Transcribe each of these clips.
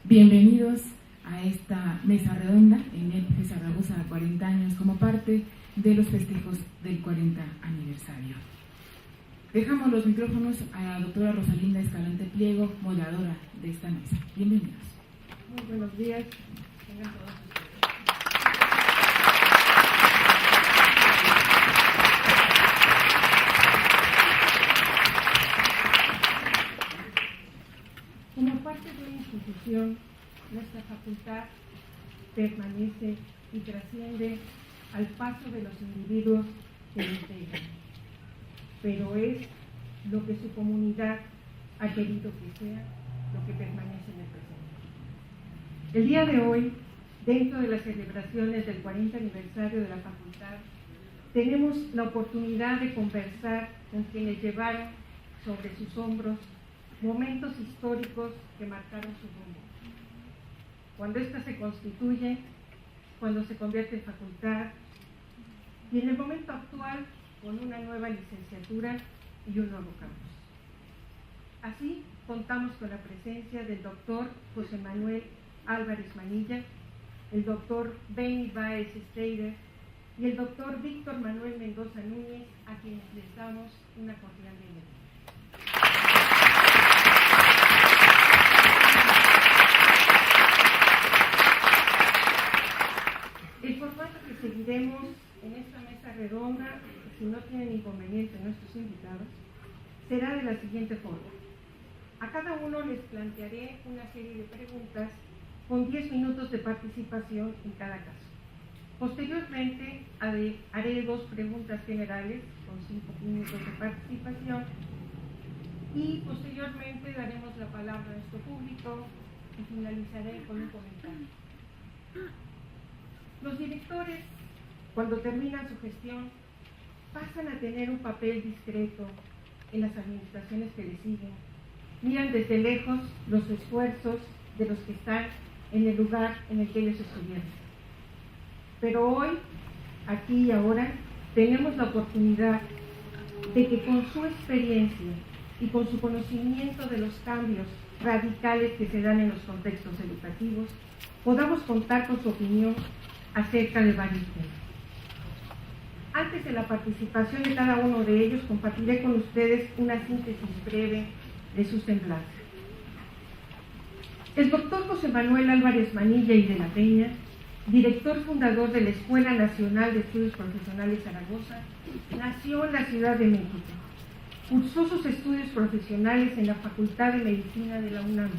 Bienvenidos a esta mesa redonda en EPFE Zaragoza 40 años como parte de los festejos del 40 aniversario. Dejamos los micrófonos a la doctora Rosalinda Escalante Pliego, moderadora de esta mesa. Bienvenidos. Muy buenos días. Tengan todos ustedes. Como parte de una institución, nuestra facultad permanece y trasciende al paso de los individuos que la integran, pero es lo que su comunidad ha querido que sea, lo que permanece en el presente. El día de hoy, dentro de las celebraciones del 40 aniversario de la facultad, tenemos la oportunidad de conversar con quienes llevaron sobre sus hombros momentos históricos que marcaron su rumbo. Cuando ésta se constituye, cuando se convierte en facultad, y en el momento actual con una nueva licenciatura y un nuevo campus. Así, contamos con la presencia del doctor José Manuel Álvarez Manilla, el doctor Benny Báez Steider y el doctor Víctor Manuel Mendoza Núñez, a quienes les damos una cordial bienvenida. El formato que seguiremos en esta mesa redonda, si no tienen inconveniente nuestros invitados, será de la siguiente forma. A cada uno les plantearé una serie de preguntas con 10 minutos de participación en cada caso. Posteriormente haré 2 preguntas generales con 5 minutos de participación y posteriormente daremos la palabra a nuestro público y finalizaré con un comentario. Los directores, cuando terminan su gestión, pasan a tener un papel discreto en las administraciones que les siguen. Miran desde lejos los esfuerzos de los que están en el lugar en el que ellos estuvieron. Pero hoy, aquí y ahora, tenemos la oportunidad de que con su experiencia y con su conocimiento de los cambios radicales que se dan en los contextos educativos, podamos contar con su opinión acerca de varios temas. Antes de la participación de cada uno de ellos, compartiré con ustedes una síntesis breve de su semblanza. El doctor José Manuel Álvarez Manilla y de la Peña, director fundador de la Escuela Nacional de Estudios Profesionales Zaragoza, nació en la Ciudad de México. Cursó sus estudios profesionales en la Facultad de Medicina de la UNAM,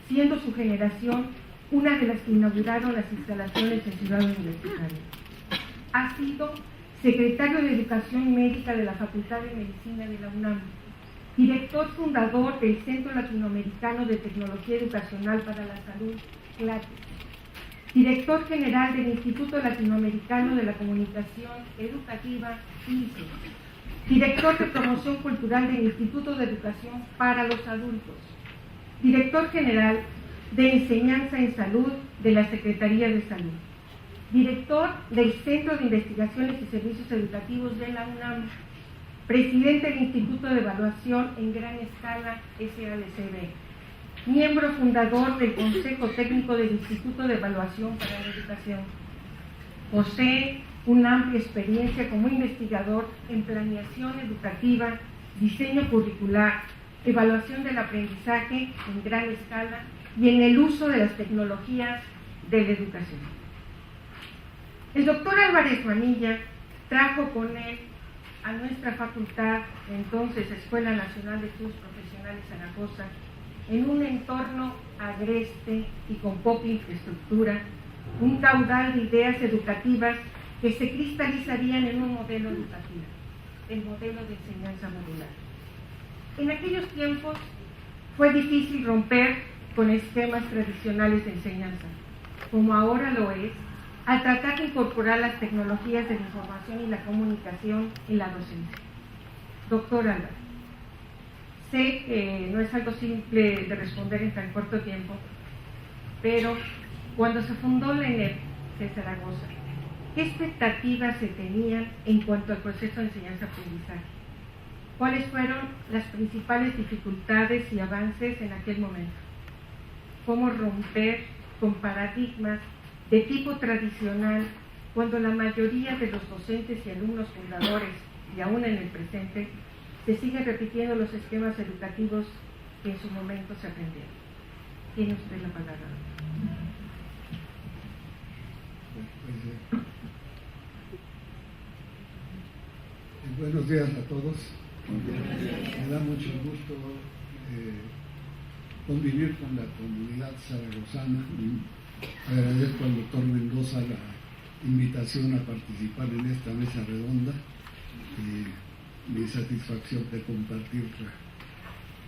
siendo su generación una de las que inauguraron las instalaciones en Ciudad Universitaria. Ha sido secretario de Educación Médica de la Facultad de Medicina de la UNAM, director fundador del Centro Latinoamericano de Tecnología Educacional para la Salud, CLATE, director general del Instituto Latinoamericano de la Comunicación Educativa, INCE, director de Promoción Cultural del Instituto de Educación para los Adultos, director general de Enseñanza en Salud de la Secretaría de Salud, director del Centro de Investigaciones y Servicios Educativos de la UNAM, presidente del Instituto de Evaluación en Gran Escala SADCB, miembro fundador del Consejo Técnico del Instituto de Evaluación para la Educación. Posee una amplia experiencia como investigador en planeación educativa, diseño curricular, evaluación del aprendizaje en gran escala y en el uso de las tecnologías de la educación. El doctor Álvarez Manilla trajo con él a nuestra facultad, entonces Escuela Nacional de Estudios Profesionales Zaragoza, en un entorno agreste y con poca infraestructura, un caudal de ideas educativas que se cristalizarían en un modelo educativo, el modelo de enseñanza modular. En aquellos tiempos fue difícil romper con esquemas tradicionales de enseñanza, como ahora lo es, al tratar de incorporar las tecnologías de la información y la comunicación en la docencia. Doctor Álvarez, sé que no es algo simple de responder en tan corto tiempo, pero cuando se fundó la ENEP de Zaragoza, ¿qué expectativas se tenían en cuanto al proceso de enseñanza-aprendizaje? ¿Cuáles fueron las principales dificultades y avances en aquel momento? cómo romper con paradigmas de tipo tradicional cuando la mayoría de los docentes y alumnos fundadores, y aún en el presente, se siguen repitiendo los esquemas educativos que en su momento se aprendieron. Tiene usted la palabra. Buenos días a todos. Me da mucho gusto convivir con la comunidad zaragozana. Agradezco al doctor Mendoza la invitación a participar en esta mesa redonda y mi satisfacción de compartirla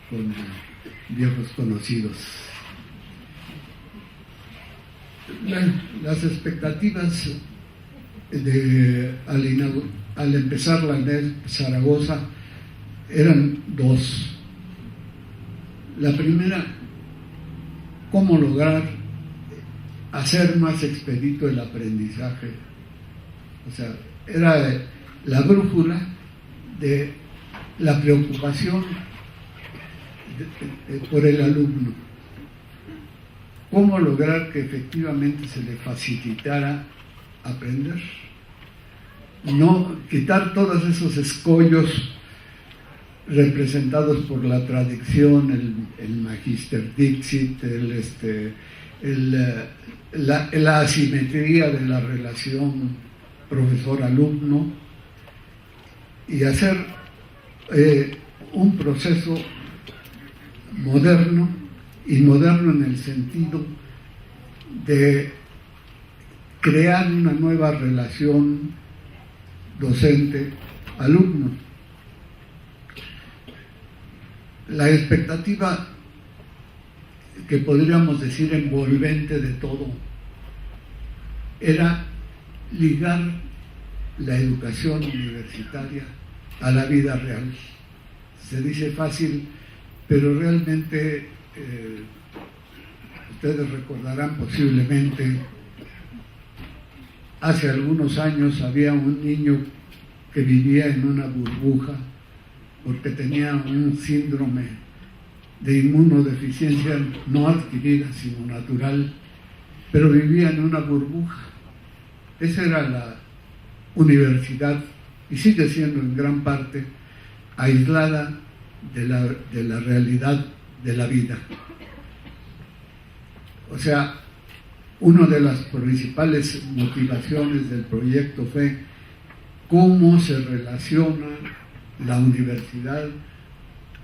con viejos conocidos. Las expectativas al empezar la NED Zaragoza eran dos. La primera, cómo lograr hacer más expedito el aprendizaje. O sea, era la brújula de la preocupación por el alumno. Cómo lograr que efectivamente se le facilitara aprender. No quitar todos esos escollos representados por la tradición, el Magister Dixit, la asimetría de la relación profesor-alumno, y hacer un proceso moderno, y moderno en el sentido de crear una nueva relación docente-alumno. La expectativa que podríamos decir envolvente de todo era ligar la educación universitaria a la vida real. Se dice fácil, pero realmente ustedes recordarán posiblemente, hace algunos años había un niño que vivía en una burbuja porque tenía un síndrome de inmunodeficiencia no adquirida, sino natural, pero vivía en una burbuja. Esa era la universidad, y sigue siendo en gran parte aislada de la realidad de la vida. O sea, una de las principales motivaciones del proyecto fue cómo se relaciona la universidad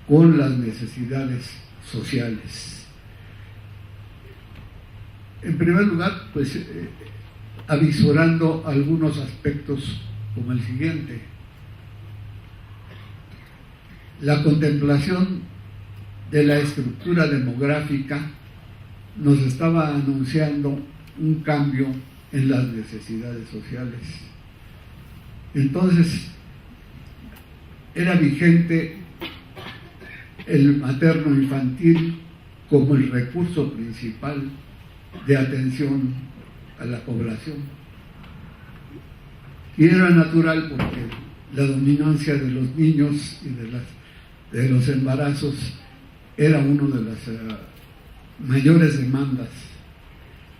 con las necesidades sociales. En primer lugar, pues avisorando algunos aspectos como el siguiente: la contemplación de la estructura demográfica nos estaba anunciando un cambio en las necesidades sociales. Entonces, era vigente el materno infantil como el recurso principal de atención a la población. Y era natural porque la dominancia de los niños y de los embarazos era una de las mayores demandas.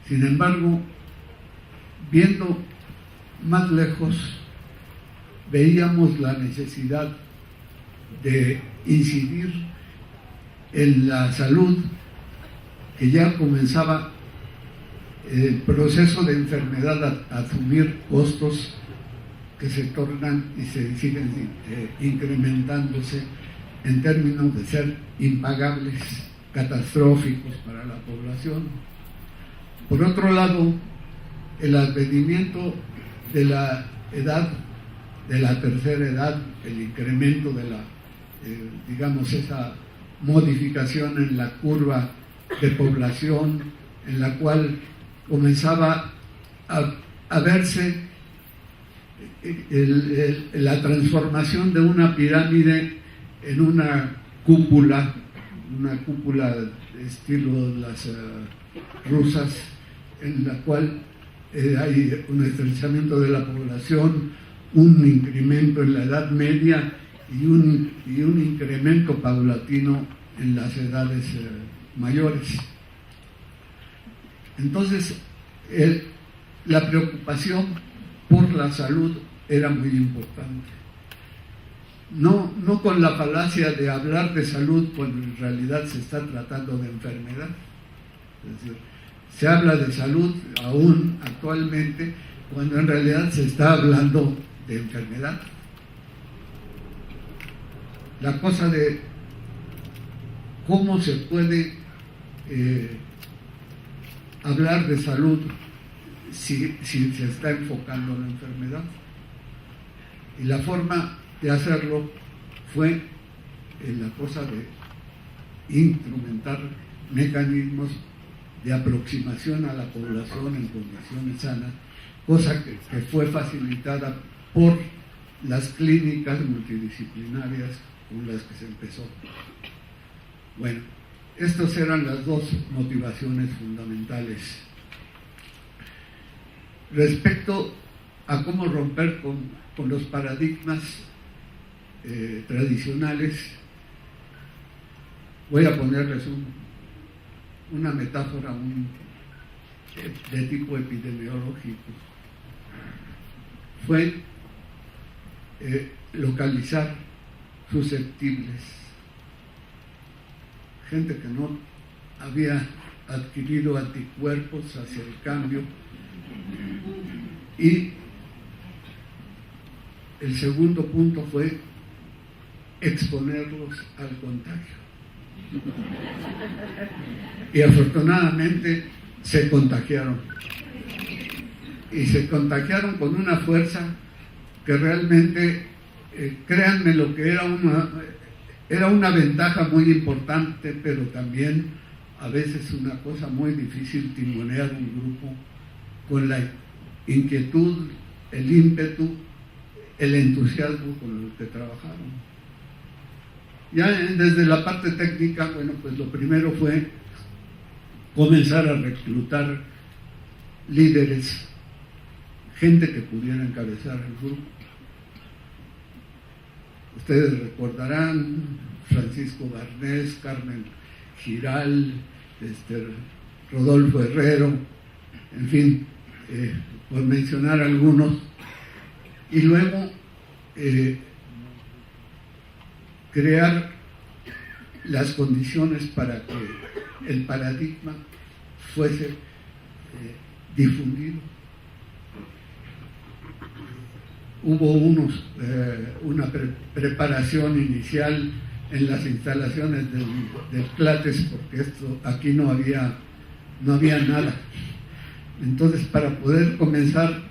Sin embargo, viendo más lejos, veíamos la necesidad de incidir en la salud, que ya comenzaba el proceso de enfermedad a asumir costos que se tornan y se siguen incrementándose en términos de ser impagables, catastróficos para la población. Por otro lado, el advenimiento de la edad, de la tercera edad, el incremento de la, digamos, esa modificación en la curva de población, en la cual comenzaba a verse la transformación de una pirámide en una cúpula estilo las rusas, en la cual hay un estrechamiento de la población, un incremento en la edad media y un incremento paulatino en las edades mayores. Entonces, la preocupación por la salud era muy importante. No con la falacia de hablar de salud cuando en realidad se está tratando de enfermedad. Es decir, se habla de salud aún actualmente cuando en realidad se está hablando de enfermedad. La cosa de cómo se puede hablar de salud si se está enfocando en la enfermedad. Y la forma de hacerlo fue en la cosa de instrumentar mecanismos de aproximación a la población en condiciones sanas, cosa que fue facilitada por las clínicas multidisciplinarias con las que se empezó. Bueno, estas eran las dos motivaciones fundamentales. Respecto a cómo romper con los paradigmas tradicionales, voy a ponerles una metáfora de tipo epidemiológico. Fue localizar susceptibles, gente que no había adquirido anticuerpos hacia el cambio, y el segundo punto fue exponerlos al contagio. Y afortunadamente se contagiaron. Y se contagiaron con una fuerza que realmente, créanme, lo que era una ventaja muy importante, pero también a veces una cosa muy difícil timonear un grupo con la inquietud, el ímpetu, el entusiasmo con el que trabajaron. Ya desde la parte técnica, bueno, pues lo primero fue comenzar a reclutar líderes, gente que pudiera encabezar el grupo. Ustedes recordarán Francisco Barnés, Carmen Giral, Rodolfo Herrero, en fin, por mencionar algunos. Y luego crear las condiciones para que el paradigma fuese difundido. Hubo una preparación inicial en las instalaciones del CLATES, porque aquí no había nada. Entonces, para poder comenzar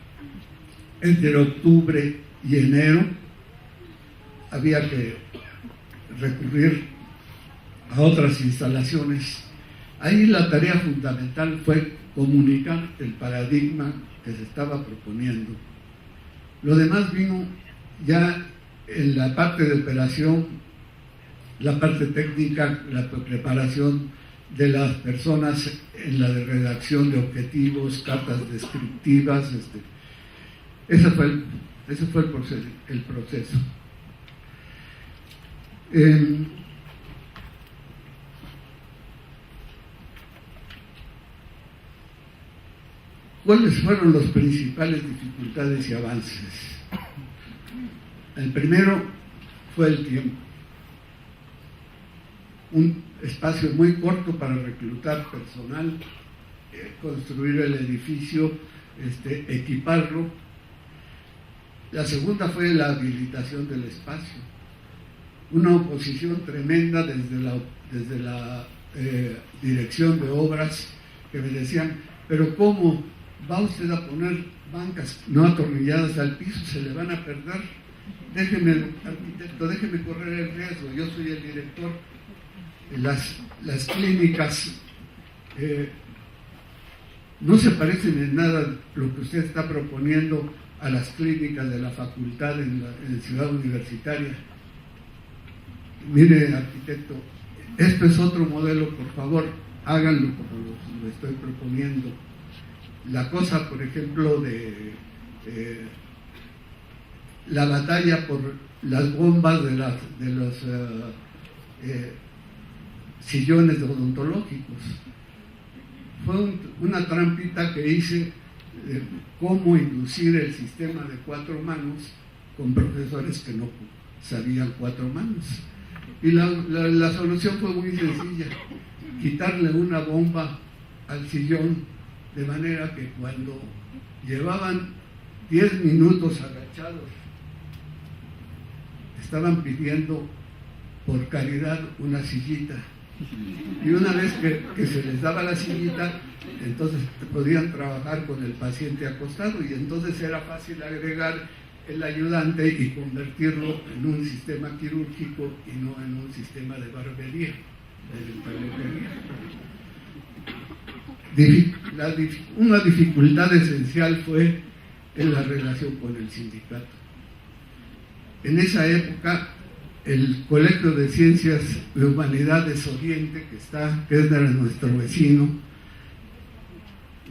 entre octubre y enero, había que recurrir a otras instalaciones. Ahí la tarea fundamental fue comunicar el paradigma que se estaba proponiendo. Lo demás vino ya en la parte de operación, la parte técnica, la preparación de las personas en la de redacción de objetivos, cartas descriptivas. Ese fue el proceso. ¿Cuáles fueron las principales dificultades y avances? El primero fue el tiempo. Un espacio muy corto para reclutar personal, construir el edificio, equiparlo. La segunda fue la habilitación del espacio. Una oposición tremenda desde la dirección de obras, que me decían, pero ¿cómo va usted a poner bancas no atornilladas al piso? Se le van a perder. Déjeme, arquitecto, déjeme correr el riesgo, yo soy el director. Las clínicas no se parecen en nada lo que usted está proponiendo a las clínicas de la facultad en Ciudad Universitaria. Mire, arquitecto, esto es otro modelo, por favor, háganlo como lo estoy proponiendo. La cosa, por ejemplo, de la batalla por las bombas de los sillones odontológicos. fue una trampita que hice de cómo inducir el sistema de 4 manos con profesores que no sabían 4 manos. Y la solución fue muy sencilla: quitarle una bomba al sillón, de manera que cuando llevaban 10 minutos agachados, estaban pidiendo por caridad una sillita. Y una vez que se les daba la sillita, entonces podían trabajar con el paciente acostado, y entonces era fácil agregar el ayudante y convertirlo en un sistema quirúrgico y no en un sistema de barbería, de peluquería. Una dificultad esencial fue en la relación con el sindicato. En esa época, el Colegio de Ciencias de Humanidades Oriente, que es de nuestro vecino,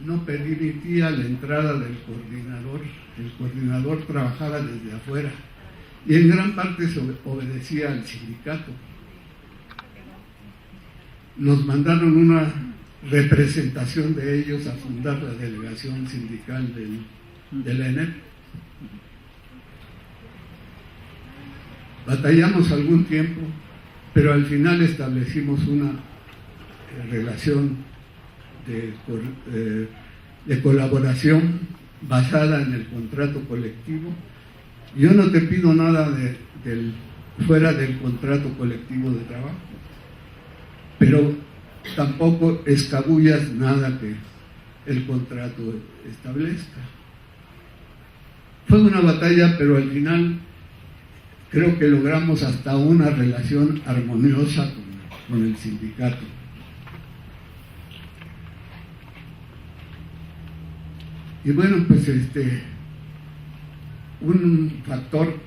no permitía la entrada del coordinador. El coordinador trabajaba desde afuera y en gran parte se obedecía al sindicato. Nos mandaron una representación de ellos a fundar la delegación sindical de la ENEP. Batallamos algún tiempo, pero al final establecimos una relación de colaboración basada en el contrato colectivo. Yo no te pido nada fuera del contrato colectivo de trabajo, pero tampoco escabullas nada que el contrato establezca. Fue una batalla, pero al final creo que logramos hasta una relación armoniosa con el sindicato. Y bueno, pues un factor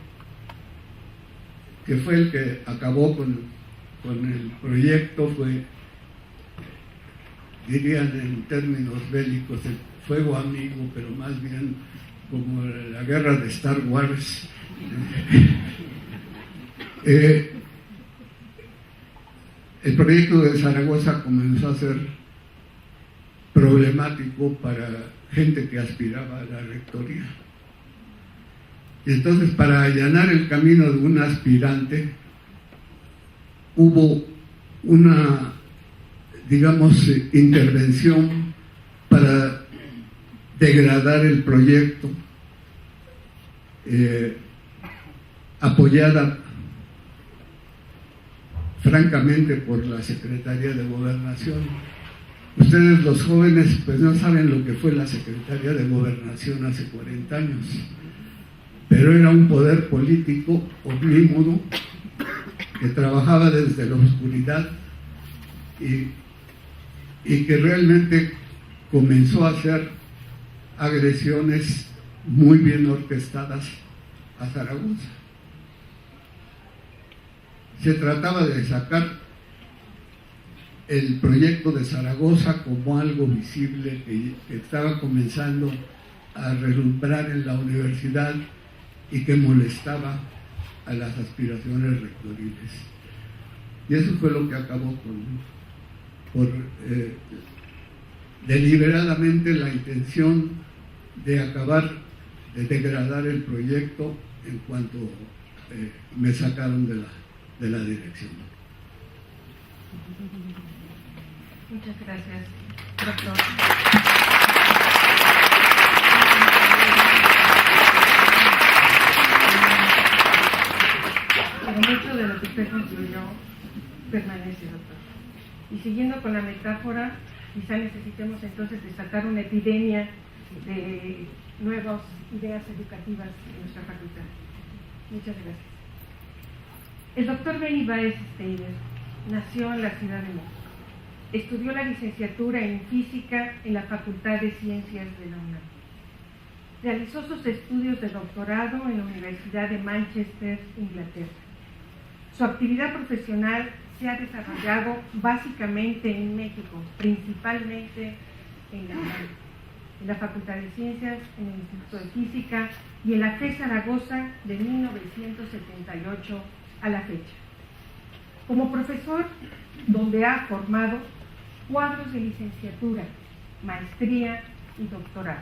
que fue el que acabó con el proyecto fue, dirían en términos bélicos, el fuego amigo, pero más bien como la guerra de Star Wars. El proyecto de Zaragoza comenzó a ser problemático para gente que aspiraba a la rectoría. Y entonces, para allanar el camino de un aspirante, hubo una, digamos, intervención para degradar el proyecto, apoyada francamente por la Secretaría de Gobernación. Ustedes, los jóvenes, pues no saben lo que fue la Secretaría de Gobernación hace 40 años, pero era un poder político omnímodo que trabajaba desde la oscuridad y que realmente comenzó a hacer agresiones muy bien orquestadas a Zaragoza. Se trataba de sacar el proyecto de Zaragoza como algo visible que estaba comenzando a relumbrar en la universidad y que molestaba a las aspiraciones rectoriles. Y eso fue lo que acabó por deliberadamente la intención de acabar, de degradar el proyecto en cuanto me sacaron de la dirección. Muchas gracias, doctor. Pero mucho de lo que usted concluyó permanece, doctor. Y siguiendo con la metáfora, quizá necesitemos entonces desatar una epidemia de nuevas ideas educativas en nuestra facultad. Muchas gracias. El doctor Benny Báez Steiner nació en la Ciudad de México. Estudió la licenciatura en Física en la Facultad de Ciencias de la UNAM. Realizó sus estudios de doctorado en la Universidad de Manchester, Inglaterra. Su actividad profesional se ha desarrollado básicamente en México, principalmente en la UNAM, en la Facultad de Ciencias, en el Instituto de Física y en la FES Zaragoza de 1978 a la fecha. Como profesor, donde ha formado cuadros de licenciatura maestría y doctorado.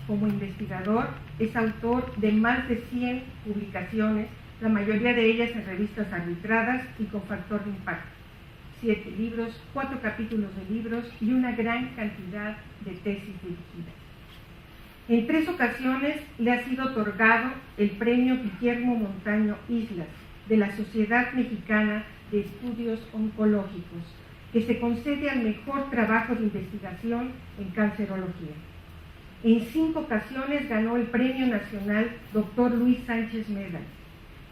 Como investigador, es autor de más de 100 publicaciones, la mayoría de ellas en revistas arbitradas y con factor de impacto. 7 libros, 4 capítulos de libros y una gran cantidad de tesis dirigidas. En 3 ocasiones le ha sido otorgado el premio Guillermo Montaño Islas de la Sociedad Mexicana de Estudios Oncológicos, que se concede al mejor trabajo de investigación en cancerología. En 5 ocasiones ganó el Premio Nacional Dr. Luis Sánchez Medal,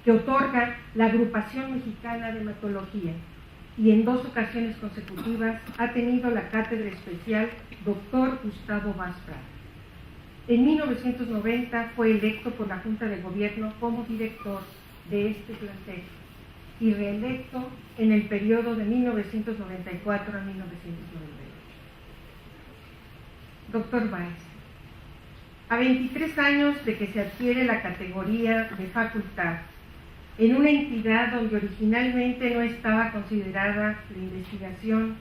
que otorga la Agrupación Mexicana de Hematología, y en 2 ocasiones consecutivas ha tenido la cátedra especial Dr. Gustavo Vaz Prada. En 1990 fue electo por la Junta de Gobierno como director de este plantel y reelecto en el periodo de 1994 a 1998. Doctor Báez, a 23 años de que se adquiere la categoría de facultad, en una entidad donde originalmente no estaba considerada la investigación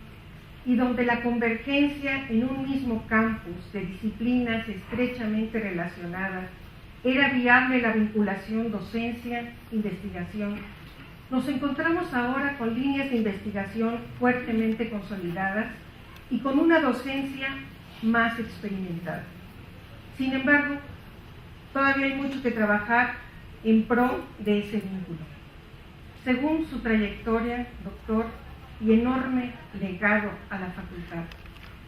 y donde la convergencia en un mismo campus de disciplinas estrechamente relacionadas era viable la vinculación docencia-investigación, nos encontramos ahora con líneas de investigación fuertemente consolidadas y con una docencia más experimentada. Sin embargo, todavía hay mucho que trabajar en pro de ese vínculo. Según su trayectoria, doctor, y enorme legado a la facultad,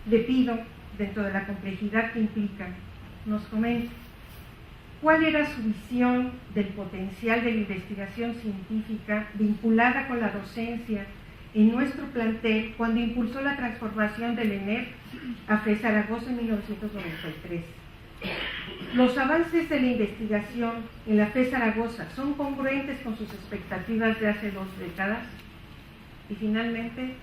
le pido, dentro de la complejidad que implica, nos comente cuál era su visión del potencial de la investigación científica vinculada con la docencia en nuestro plantel cuando impulsó la transformación del ENER a FE Zaragoza en 1993. ¿Los avances de la investigación en la FE Zaragoza son congruentes con sus expectativas de hace 2 décadas? Y finalmente,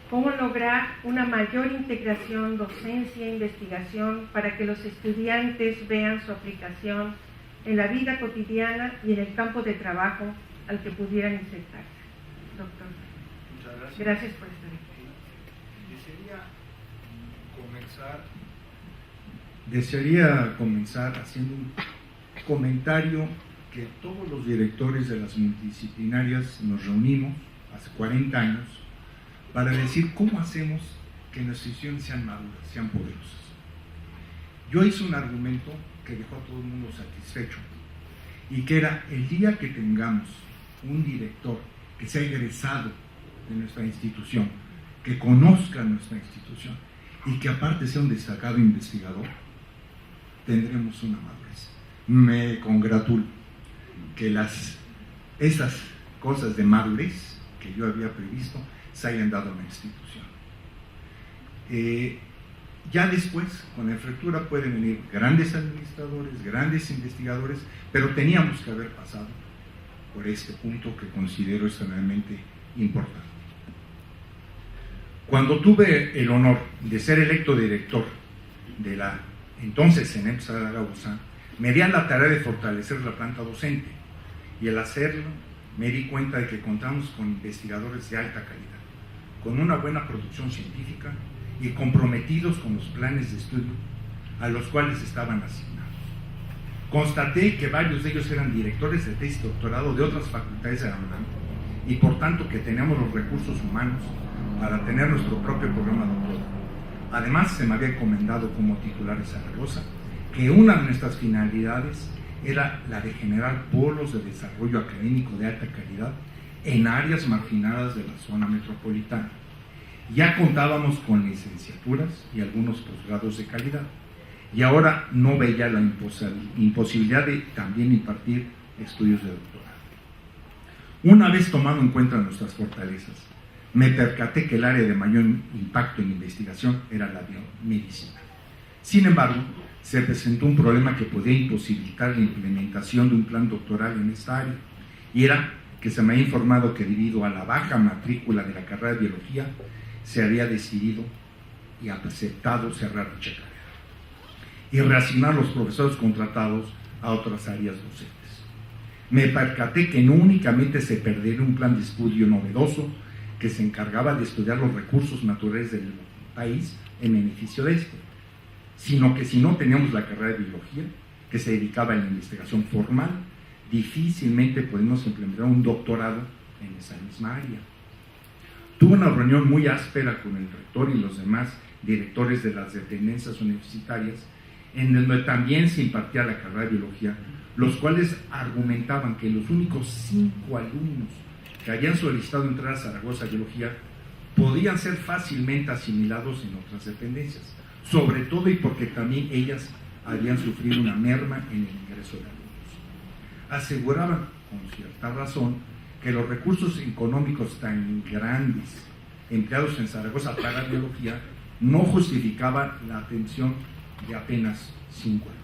¿cómo lograr una mayor integración docencia-investigación para que los estudiantes vean su aplicación en la vida cotidiana y en el campo de trabajo al que pudieran insertarse? Doctor. Muchas gracias. Gracias por estar aquí. Desearía comenzar haciendo un comentario que todos los directores de las multidisciplinarias nos reunimos hace 40 años para decir cómo hacemos que nuestras instituciones sean maduras, sean poderosas. Yo hice un argumento que dejó a todo el mundo satisfecho y que era el día que tengamos un director que sea egresado de nuestra institución, que conozca nuestra institución y que aparte sea un destacado investigador, tendremos una madurez. Me congratulo que esas cosas de madurez que yo había previsto se hayan dado en la institución. Ya después, con la infraestructura pueden venir grandes administradores, grandes investigadores, pero teníamos que haber pasado por este punto que considero extremadamente importante. Cuando tuve el honor de ser electo director de la entonces CENEP Zaragoza, me di a la tarea de fortalecer la planta docente y al hacerlo me di cuenta de que contamos con investigadores de alta calidad, con una buena producción científica y comprometidos con los planes de estudio a los cuales estaban asignados. Constaté que varios de ellos eran directores de tesis de doctorado de otras facultades de la UNAM y por tanto que teníamos los recursos humanos para tener nuestro propio programa doctoral. Además, se me había encomendado como titular de Zaragoza que una de nuestras finalidades era la de generar polos de desarrollo académico de alta calidad en áreas marginadas de la zona metropolitana. Ya contábamos con licenciaturas y algunos posgrados de calidad, y ahora no veía la imposibilidad de también impartir estudios de doctorado. Una vez tomado en cuenta nuestras fortalezas, me percaté que el área de mayor impacto en investigación era la biomedicina. Sin embargo, se presentó un problema que podía imposibilitar la implementación de un plan doctoral en esta área, y era que se me había informado que debido a la baja matrícula de la carrera de biología, se había decidido y aceptado cerrar dicha carrera y reasignar los profesores contratados a otras áreas docentes. Me percaté que no únicamente se perdería un plan de estudio novedoso que se encargaba de estudiar los recursos naturales del país en beneficio de este, sino que si no teníamos la carrera de biología, que se dedicaba a la investigación formal, difícilmente podemos implementar un doctorado en esa misma área. Tuve una reunión muy áspera con el rector y los demás directores de las dependencias universitarias, en donde también se impartía la carrera de biología, los cuales argumentaban que los únicos 5 alumnos que habían solicitado entrar a Zaragoza Biología podían ser fácilmente asimilados en otras dependencias, sobre todo y porque también ellas habían sufrido una merma en el ingreso de alumnos. Aseguraban, con cierta razón, que los recursos económicos tan grandes empleados en Zaragoza para biología no justificaban la atención de apenas 5 alumnos.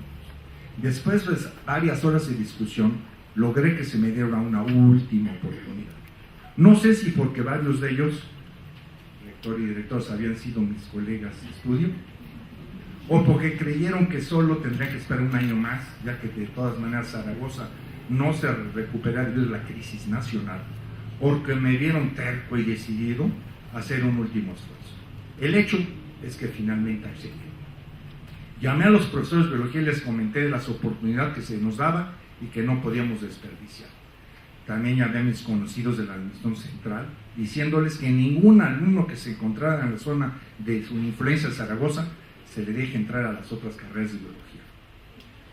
Después de varias horas de discusión, logré que se me diera una última oportunidad. No sé si porque varios de ellos, rector y directores, habían sido mis colegas de estudio, o porque creyeron que solo tendrían que esperar un año más, ya que de todas maneras Zaragoza no se recuperaría de la crisis nacional, porque me vieron terco y decidido a hacer un último esfuerzo. El hecho es que finalmente accedí. Llamé a los profesores de biología y les comenté de las oportunidades que se nos daba y que no podíamos desperdiciar. También llamé a mis conocidos de la Administración Central, diciéndoles que ningún alumno que se encontrara en la zona de su influencia de Zaragoza se le deje entrar a las otras carreras de biología.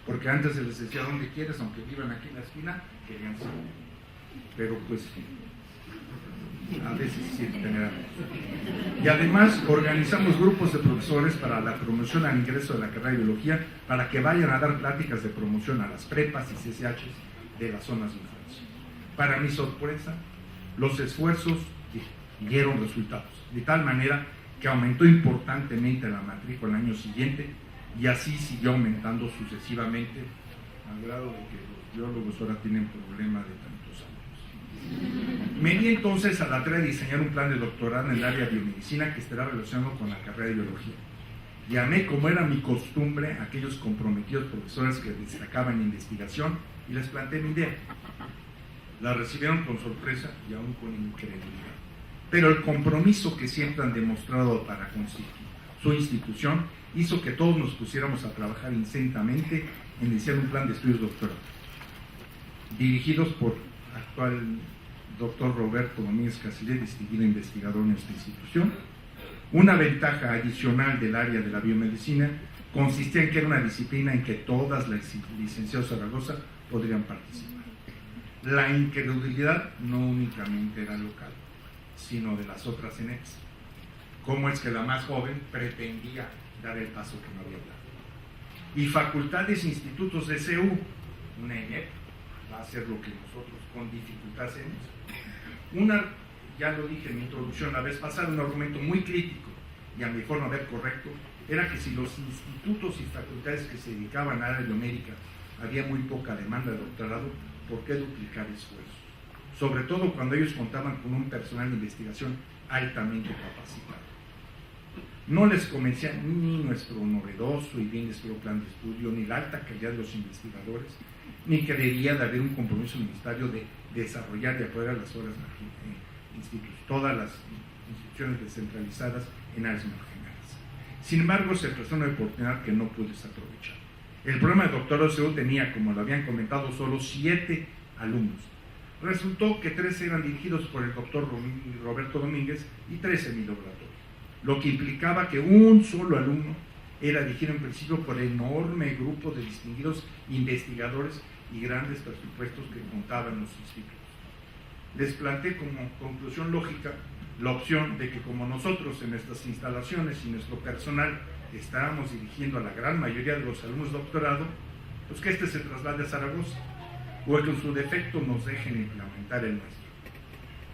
Porque antes se les decía donde quieres, aunque vivan aquí en la esquina, querían ser. Pero pues a veces sí tener amigos. Y además organizamos grupos de profesores para la promoción al ingreso de la carrera de biología, para que vayan a dar pláticas de promoción a las prepas y CCHs de las zonas de influencia. Para mi sorpresa, los esfuerzos dieron resultados, de tal manera que aumentó importantemente la matrícula el año siguiente, y así siguió aumentando sucesivamente, al grado de que los biólogos ahora tienen problema de tantos años. Me di entonces a la tarea de diseñar un plan de doctorado en el área de biomedicina que estará relacionado con la carrera de biología. Llamé, como era mi costumbre, a aquellos comprometidos profesores que destacaban en investigación y les planteé mi idea. La recibieron con sorpresa y aún con incredulidad. Pero el compromiso que siempre han demostrado para con su institución hizo que todos nos pusiéramos a trabajar intensamente en iniciar un plan de estudios doctorales, dirigidos por actual doctor Roberto Domínguez Casillas, distinguido investigador en esta institución. Una ventaja adicional del área de la biomedicina consistía en que era una disciplina en que todas las licenciados de Zaragoza podrían participar. La incredulidad no únicamente era local, sino de las otras ENEPs. ¿Cómo es que la más joven pretendía dar el paso que no había dado? Y facultades e institutos de CEU, una ENEP, va a hacer lo que nosotros con dificultad hacemos. Ya lo dije en mi introducción la vez pasada, un argumento muy crítico y a mi forma de ver correcto, era que si los institutos y facultades que se dedicaban a la biomédica había muy poca demanda de doctorado, ¿por qué duplicar esfuerzos? Sobre todo cuando ellos contaban con un personal de investigación altamente capacitado. No les convencía ni nuestro novedoso y bien descrito plan de estudio, ni la alta calidad de los investigadores, ni que debía de haber un compromiso ministerio de desarrollar y apoyar las horas todas las instituciones descentralizadas en áreas marginales. Sin embargo, se prestó una oportunidad que no pude desaprovechar. El programa de doctorado de CEU tenía, como lo habían comentado, solo 7 alumnos. Resultó que 3 eran dirigidos por el doctor Roberto Domínguez y 3 en mi laboratorio, lo que implicaba que un solo alumno era dirigido en principio por el enorme grupo de distinguidos investigadores y grandes presupuestos que contaban los institutos. Les planteé como conclusión lógica la opción de que, como nosotros en nuestras instalaciones y nuestro personal estábamos dirigiendo a la gran mayoría de los alumnos de doctorado, pues que este se traslade a Zaragoza, o que en su defecto nos dejen implementar el nuestro.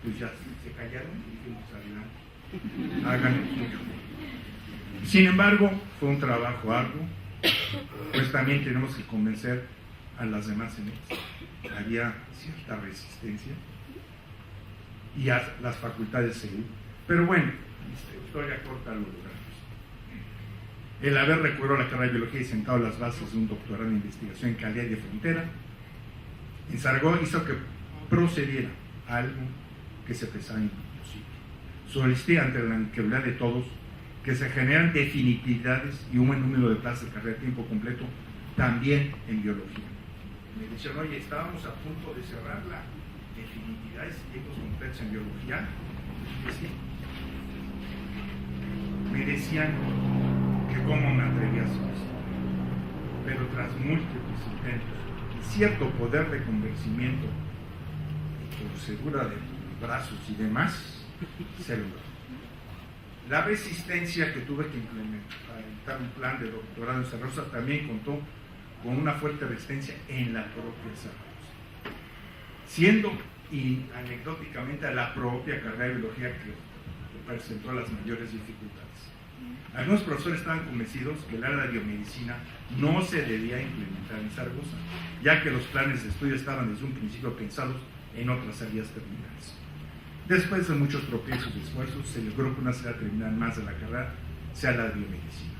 Pues ya se callaron y dijimos, adelante, hagan el suyo. Sin embargo, fue un trabajo arduo, pues también tenemos que convencer a las demás ENEPs. Había cierta resistencia y a las facultades CEU. Pero bueno, historia corta lo logramos. El haber recurrido a la carrera de biología y sentado las bases de un doctorado en investigación en calidad de frontera en Zaragoza hizo que procediera algo que se pensaba imposible. Solicité ante la incredulidad de todos que se generan definitividades y un buen número de plazas de carrera a tiempo completo también en biología. Me decían, oye, estábamos a punto de cerrar la definitividades y tiempos completos en biología. Sí. Me decían que cómo me atrevía a hacer esto, pero tras múltiples intentos y cierto poder de convencimiento y torcedura de brazos y demás, se logró. La resistencia que tuve que implementar un plan de doctorado en Zaragoza también contó con una fuerte resistencia en la propia Zaragoza, siendo y anecdóticamente a la propia carrera de biología que presentó las mayores dificultades. Algunos profesores estaban convencidos que el área de biomedicina no se debía implementar en Zaragoza, ya que los planes de estudio estaban desde un principio pensados en otras áreas terminales. Después de muchos tropiezos y esfuerzos, se logró que una área terminal más de la carrera sea la de biomedicina.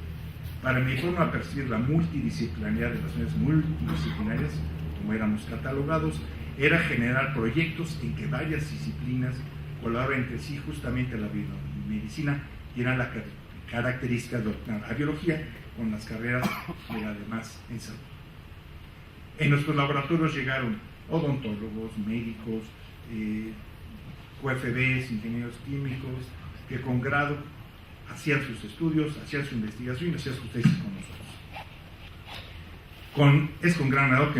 Para mi forma de percibir la multidisciplinaridad de las unidades multidisciplinarias, como éramos catalogados, era generar proyectos en que varias disciplinas colaboran entre sí. Justamente la biomedicina tiene la característica de adoptar a biología con las carreras de la demás en salud. En nuestros laboratorios llegaron odontólogos, médicos, QFBs, ingenieros químicos, que con grado hacían sus estudios, hacían su investigación y hacían sus tesis con nosotros. Es con gran agrado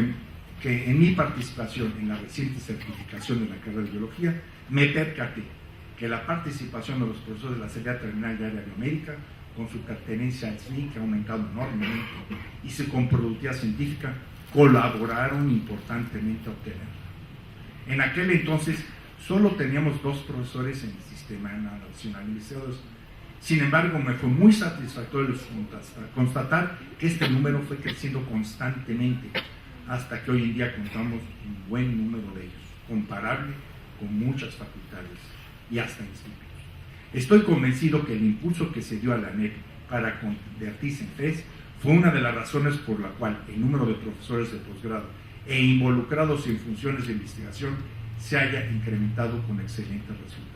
que en mi participación en la reciente certificación de la carrera de biología me percaté que la participación de los profesores de la salida terminal de área biomédica, con su pertenencia al SNI, que ha aumentado enormemente, y su comproductividad científica, colaboraron importantemente a obtenerla. En aquel entonces solo teníamos 2 profesores en el Sistema Nacional de Investigadores. Sin embargo, me fue muy satisfactorio constatar que este número fue creciendo constantemente, hasta que hoy en día contamos un buen número de ellos, comparable con muchas facultades y hasta institutos. Estoy convencido que el impulso que se dio a la ANEP para convertirse en FES fue una de las razones por la cual el número de profesores de posgrado e involucrados en funciones de investigación se haya incrementado con excelentes resultados.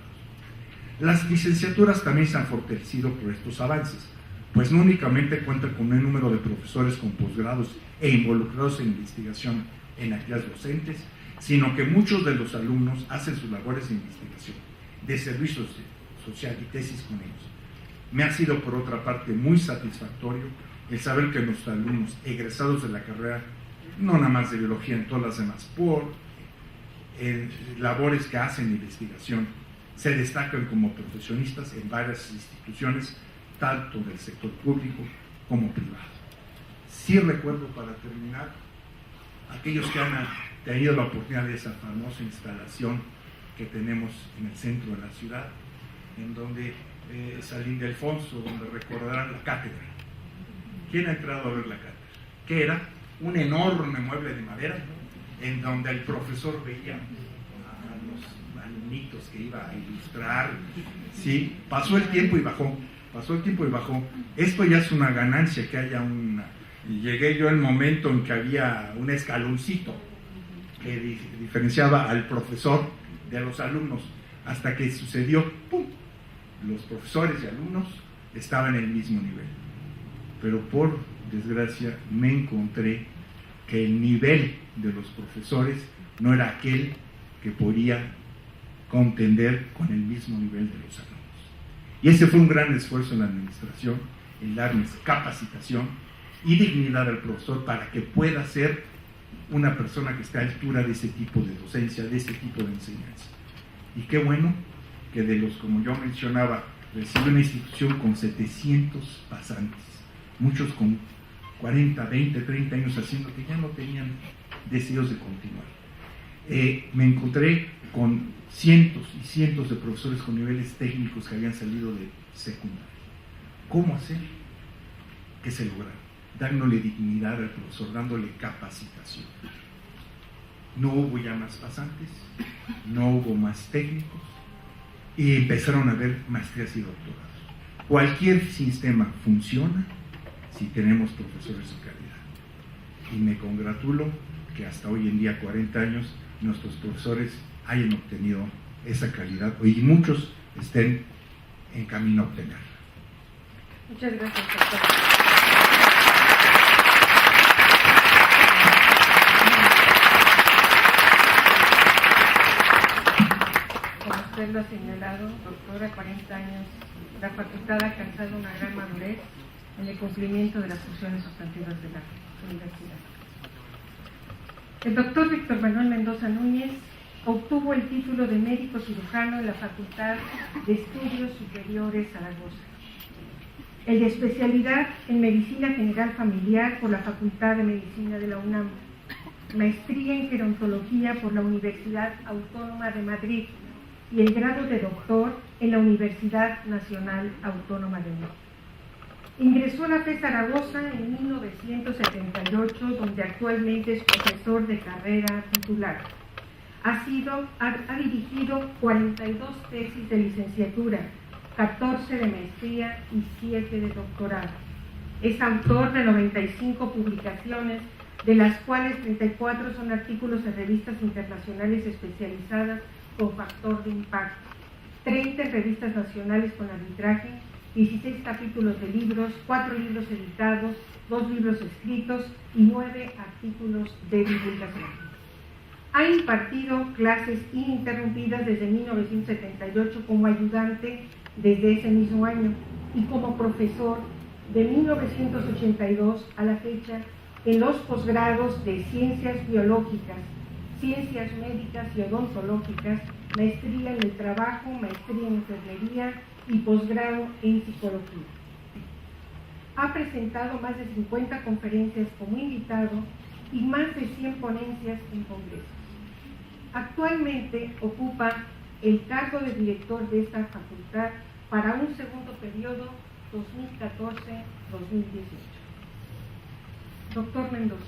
Las licenciaturas también se han fortalecido por estos avances, pues no únicamente cuentan con un número de profesores con posgrados e involucrados en investigación en actividades docentes, sino que muchos de los alumnos hacen sus labores de investigación, de servicio social y tesis con ellos. Me ha sido, por otra parte, muy satisfactorio el saber que nuestros alumnos egresados de la carrera, no nada más de biología, en todas las demás, por labores que hacen de investigación, se destacan como profesionistas en varias instituciones, tanto del sector público como privado. Sí recuerdo, para terminar, aquellos que han tenido la oportunidad de esa famosa instalación que tenemos en el centro de la ciudad, en donde Salín de Alfonso, donde recordarán la cátedra. ¿Quién ha entrado a ver la cátedra? Que era un enorme mueble de madera, en donde el profesor veía a los alumnitos que iba a ilustrar. Sí, pasó el tiempo y bajó. Esto ya es una ganancia, que haya y llegué yo al momento en que había un escaloncito que diferenciaba al profesor de los alumnos, hasta que sucedió, ¡pum!, los profesores y alumnos estaban en el mismo nivel. Pero por desgracia me encontré que el nivel de los profesores no era aquel que podía contender con el mismo nivel de los alumnos. Y ese fue un gran esfuerzo en la administración, en darles capacitación y dignidad al profesor para que pueda ser una persona que esté a altura de ese tipo de docencia, de ese tipo de enseñanza. Y qué bueno que de los, como yo mencionaba, recibe una institución con 700 pasantes, muchos con 40, 20, 30 años haciendo, que ya no tenían deseos de continuar. Me encontré con cientos y cientos de profesores con niveles técnicos que habían salido de secundaria. ¿Cómo hacer que se lograra? Dándole dignidad al profesor, dándole capacitación. No hubo ya más pasantes, no hubo más técnicos, y empezaron a haber maestrías y doctorados. Cualquier sistema funciona si tenemos profesores de calidad. Y me congratulo que hasta hoy en día, 40 años, nuestros profesores hayan obtenido esa calidad y muchos estén en camino a obtenerla. Muchas gracias, doctor. Como usted lo ha señalado, doctora, 40 años, la facultad ha alcanzado una gran madurez en el cumplimiento de las funciones sustantivas de la universidad. El doctor Víctor Manuel Mendoza Núñez obtuvo el título de médico cirujano en la Facultad de Estudios Superiores Zaragoza, el de especialidad en Medicina General Familiar por la Facultad de Medicina de la UNAM, maestría en Gerontología por la Universidad Autónoma de Madrid y el grado de doctor en la Universidad Nacional Autónoma de México. Ingresó a la FES Zaragoza en 1978, donde actualmente es profesor de carrera titular. Ha dirigido 42 tesis de licenciatura, 14 de maestría y 7 de doctorado. Es autor de 95 publicaciones, de las cuales 34 son artículos en revistas internacionales especializadas con factor de impacto, 30 en revistas nacionales con arbitraje, 16 capítulos de libros, 4 libros editados, 2 libros escritos y 9 artículos de divulgación. Ha impartido clases ininterrumpidas desde 1978 como ayudante desde ese mismo año y como profesor de 1982 a la fecha en los posgrados de Ciencias Biológicas, Ciencias Médicas y Odontológicas, maestría en el trabajo, maestría en enfermería y posgrado en psicología. Ha presentado más de 50 conferencias como invitado y más de 100 ponencias en congresos. Actualmente ocupa el cargo de director de esta facultad para un segundo periodo 2014-2018. Doctor Mendoza,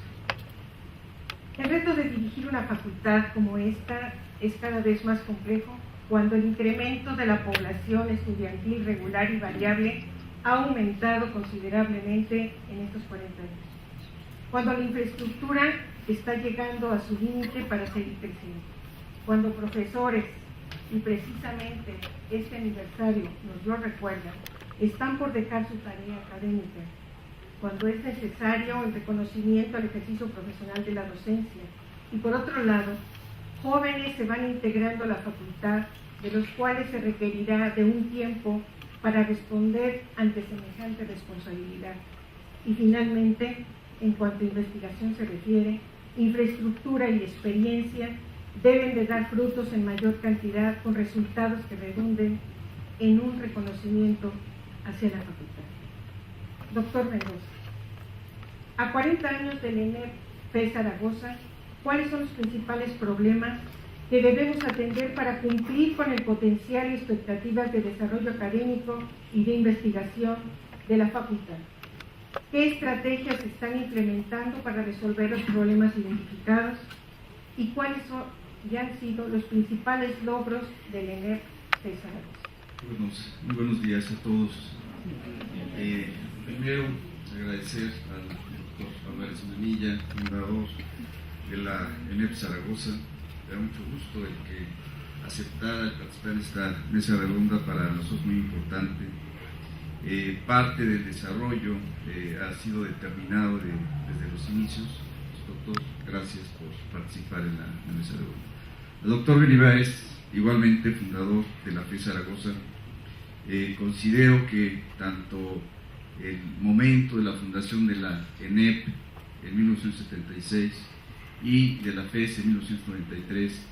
el reto de dirigir una facultad como esta es cada vez más complejo cuando el incremento de la población estudiantil regular y variable ha aumentado considerablemente en estos 40 años, cuando la infraestructura está llegando a su límite para seguir creciendo, cuando profesores, y precisamente este aniversario nos lo recuerda, están por dejar su tarea académica, cuando es necesario el reconocimiento al ejercicio profesional de la docencia, y por otro lado, jóvenes se van integrando a la facultad, de los cuales se requerirá de un tiempo para responder ante semejante responsabilidad. Y finalmente, en cuanto a investigación se refiere, infraestructura y experiencia deben de dar frutos en mayor cantidad con resultados que redunden en un reconocimiento hacia la facultad. Doctor Mendoza, a 40 años del ENEP FES Zaragoza, ¿cuáles son los principales problemas que debemos atender para cumplir con el potencial y expectativas de desarrollo académico y de investigación de la facultad? ¿Qué estrategias se están implementando para resolver los problemas identificados? ¿Y cuáles ya han sido los principales logros del ENEP FES Zaragoza? Muy buenos días a todos. Primero, agradecer al doctor Álvarez Manilla, fundador de la ENEP Zaragoza. Me da mucho gusto el que aceptara el participar en esta mesa redonda, para nosotros muy importante. Parte del desarrollo ha sido determinado desde los inicios. Doctor, gracias por participar en la mesa redonda. El doctor Benibáez, igualmente fundador de la FES Zaragoza. Considero que tanto el momento de la fundación de la ENEP en 1976 y de la FES en 1993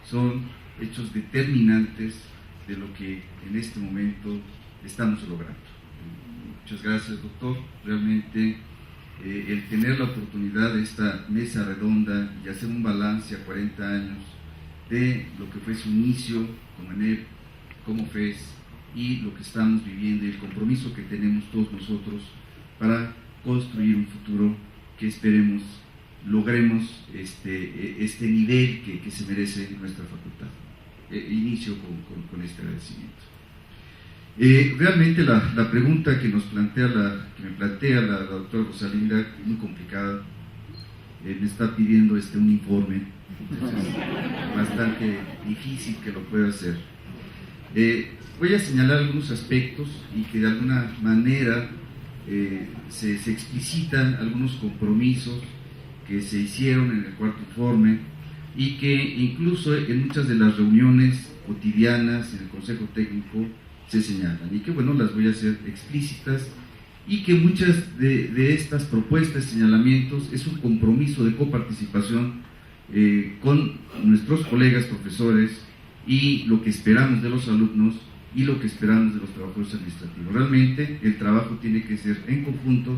son hechos determinantes de lo que en este momento estamos logrando. Muchas gracias, doctor. Realmente el tener la oportunidad de esta mesa redonda y hacer un balance a 40 años de lo que fue su inicio como ENEP, como FES, y lo que estamos viviendo y el compromiso que tenemos todos nosotros para construir un futuro que esperemos logremos este nivel que se merece nuestra facultad. Inicio con este agradecimiento. Realmente la pregunta que me plantea la doctora Rosalinda es muy complicada. Me está pidiendo un informe, entonces, bastante difícil que lo pueda hacer. Voy a señalar algunos aspectos y que de alguna manera se explicitan algunos compromisos que se hicieron en el cuarto informe y que incluso en muchas de las reuniones cotidianas en el Consejo Técnico se señalan, y que bueno, las voy a hacer explícitas, y que muchas de estas propuestas y señalamientos es un compromiso de coparticipación con nuestros colegas profesores, y lo que esperamos de los alumnos y lo que esperamos de los trabajadores administrativos. Realmente el trabajo tiene que ser en conjunto,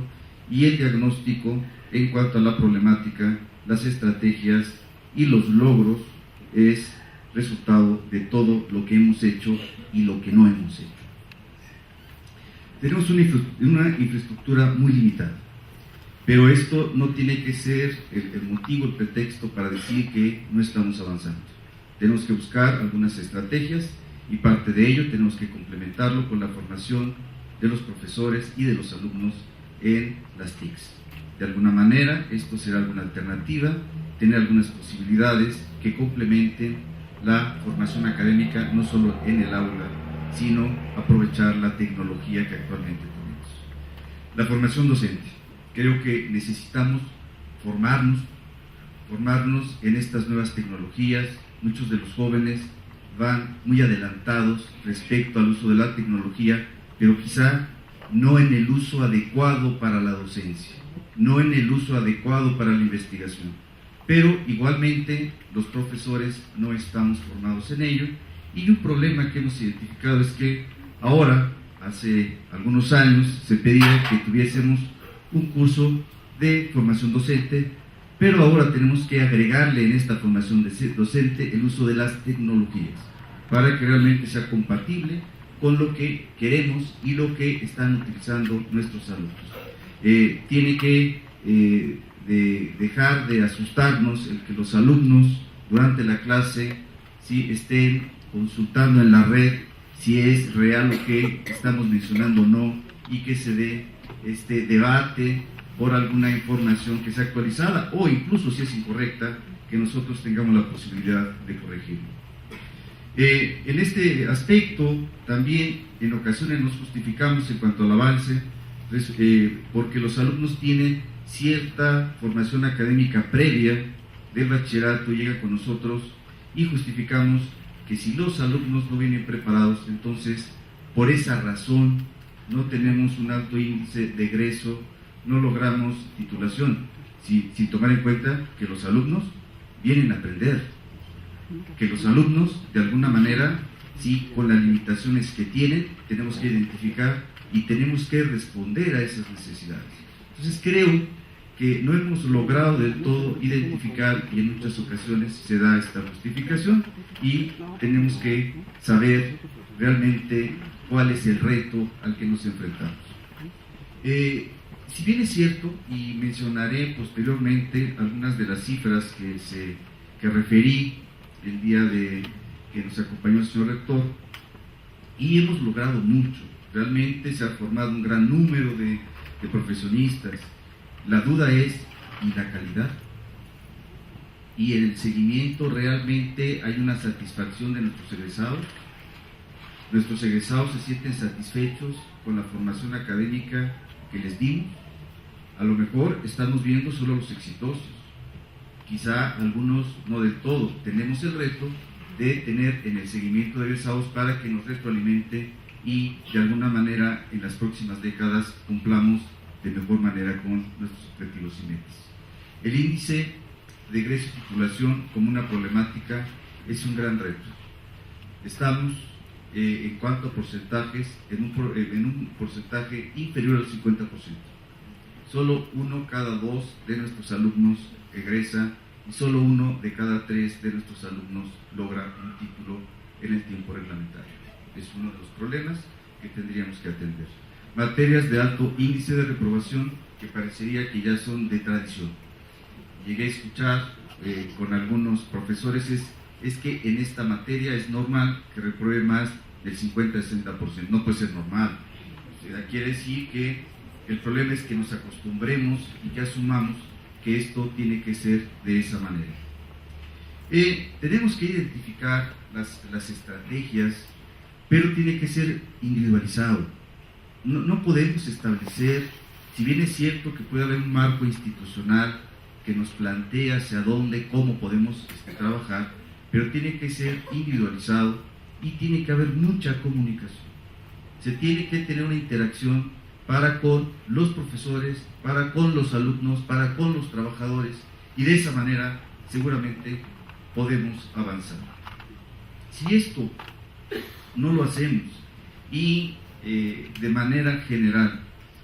y el diagnóstico en cuanto a la problemática, las estrategias y los logros es resultado de todo lo que hemos hecho y lo que no hemos hecho. Tenemos una infraestructura muy limitada, pero esto no tiene que ser el motivo, el pretexto para decir que no estamos avanzando. Tenemos que buscar algunas estrategias, y parte de ello tenemos que complementarlo con la formación de los profesores y de los alumnos en las TICs. De alguna manera, esto será alguna alternativa, tener algunas posibilidades que complementen la formación académica, no solo en el aula, sino aprovechar la tecnología que actualmente tenemos. La formación docente. Creo que necesitamos formarnos en estas nuevas tecnologías. Muchos de los jóvenes van muy adelantados respecto al uso de la tecnología, pero quizá no en el uso adecuado para la docencia, no en el uso adecuado para la investigación. Pero igualmente los profesores no estamos formados en ello, y un problema que hemos identificado es que ahora, hace algunos años, se pedía que tuviésemos un curso de formación docente, pero ahora tenemos que agregarle en esta formación docente el uso de las tecnologías para que realmente sea compatible con lo que queremos y lo que están utilizando nuestros alumnos. Tiene que dejar de asustarnos el que los alumnos durante la clase estén consultando en la red si es real lo que estamos mencionando o no, y que se dé este debate por alguna información que sea actualizada, o incluso si es incorrecta, que nosotros tengamos la posibilidad de corregirlo. En este aspecto también en ocasiones nos justificamos en cuanto al avance, porque los alumnos tienen cierta formación académica previa del bachillerato, llega con nosotros, y justificamos que si los alumnos no vienen preparados, entonces por esa razón no tenemos un alto índice de egreso, no logramos titulación, sin tomar en cuenta que los alumnos vienen a aprender, que los alumnos de alguna manera, con las limitaciones que tienen, tenemos que identificar y tenemos que responder a esas necesidades. Entonces creo que no hemos logrado del todo identificar, y en muchas ocasiones se da esta justificación, y tenemos que saber realmente cuál es el reto al que nos enfrentamos. Si bien es cierto, y mencionaré posteriormente algunas de las cifras que referí el día que nos acompañó el señor rector, y hemos logrado mucho, realmente se ha formado un gran número de profesionistas. La duda es, ¿y la calidad? Y en el seguimiento, ¿realmente hay una satisfacción de nuestros egresados? ¿Nuestros egresados se sienten satisfechos con la formación académica que les dimos? A lo mejor estamos viendo solo los exitosos, quizá algunos no del todo. Tenemos el reto de tener en el seguimiento de egresados para que nos retroalimente y de alguna manera en las próximas décadas cumplamos de mejor manera con nuestros objetivos y metas. El índice de egreso y titulación como una problemática es un gran reto. Estamos en cuanto a porcentajes en un porcentaje inferior al 50%. Solo 1 cada 2 de nuestros alumnos egresa, y solo 1 de cada 3 de nuestros alumnos logra un título en el tiempo reglamentario. Es uno de los problemas que tendríamos que atender. Materias de alto índice de reprobación que parecería que ya son de tradición. Llegué a escuchar con algunos profesores es que en esta materia es normal que repruebe más del 50-60%. No puede ser normal. O sea, quiere decir que el problema es que nos acostumbremos y que asumamos que esto tiene que ser de esa manera. Tenemos que identificar las estrategias pero tiene que ser individualizado. No podemos establecer, si bien es cierto que puede haber un marco institucional que nos plantea hacia dónde, cómo podemos trabajar, pero tiene que ser individualizado y tiene que haber mucha comunicación. Se tiene que tener una interacción para con los profesores, para con los alumnos, para con los trabajadores, y de esa manera seguramente podemos avanzar. Si esto no lo hacemos y de manera general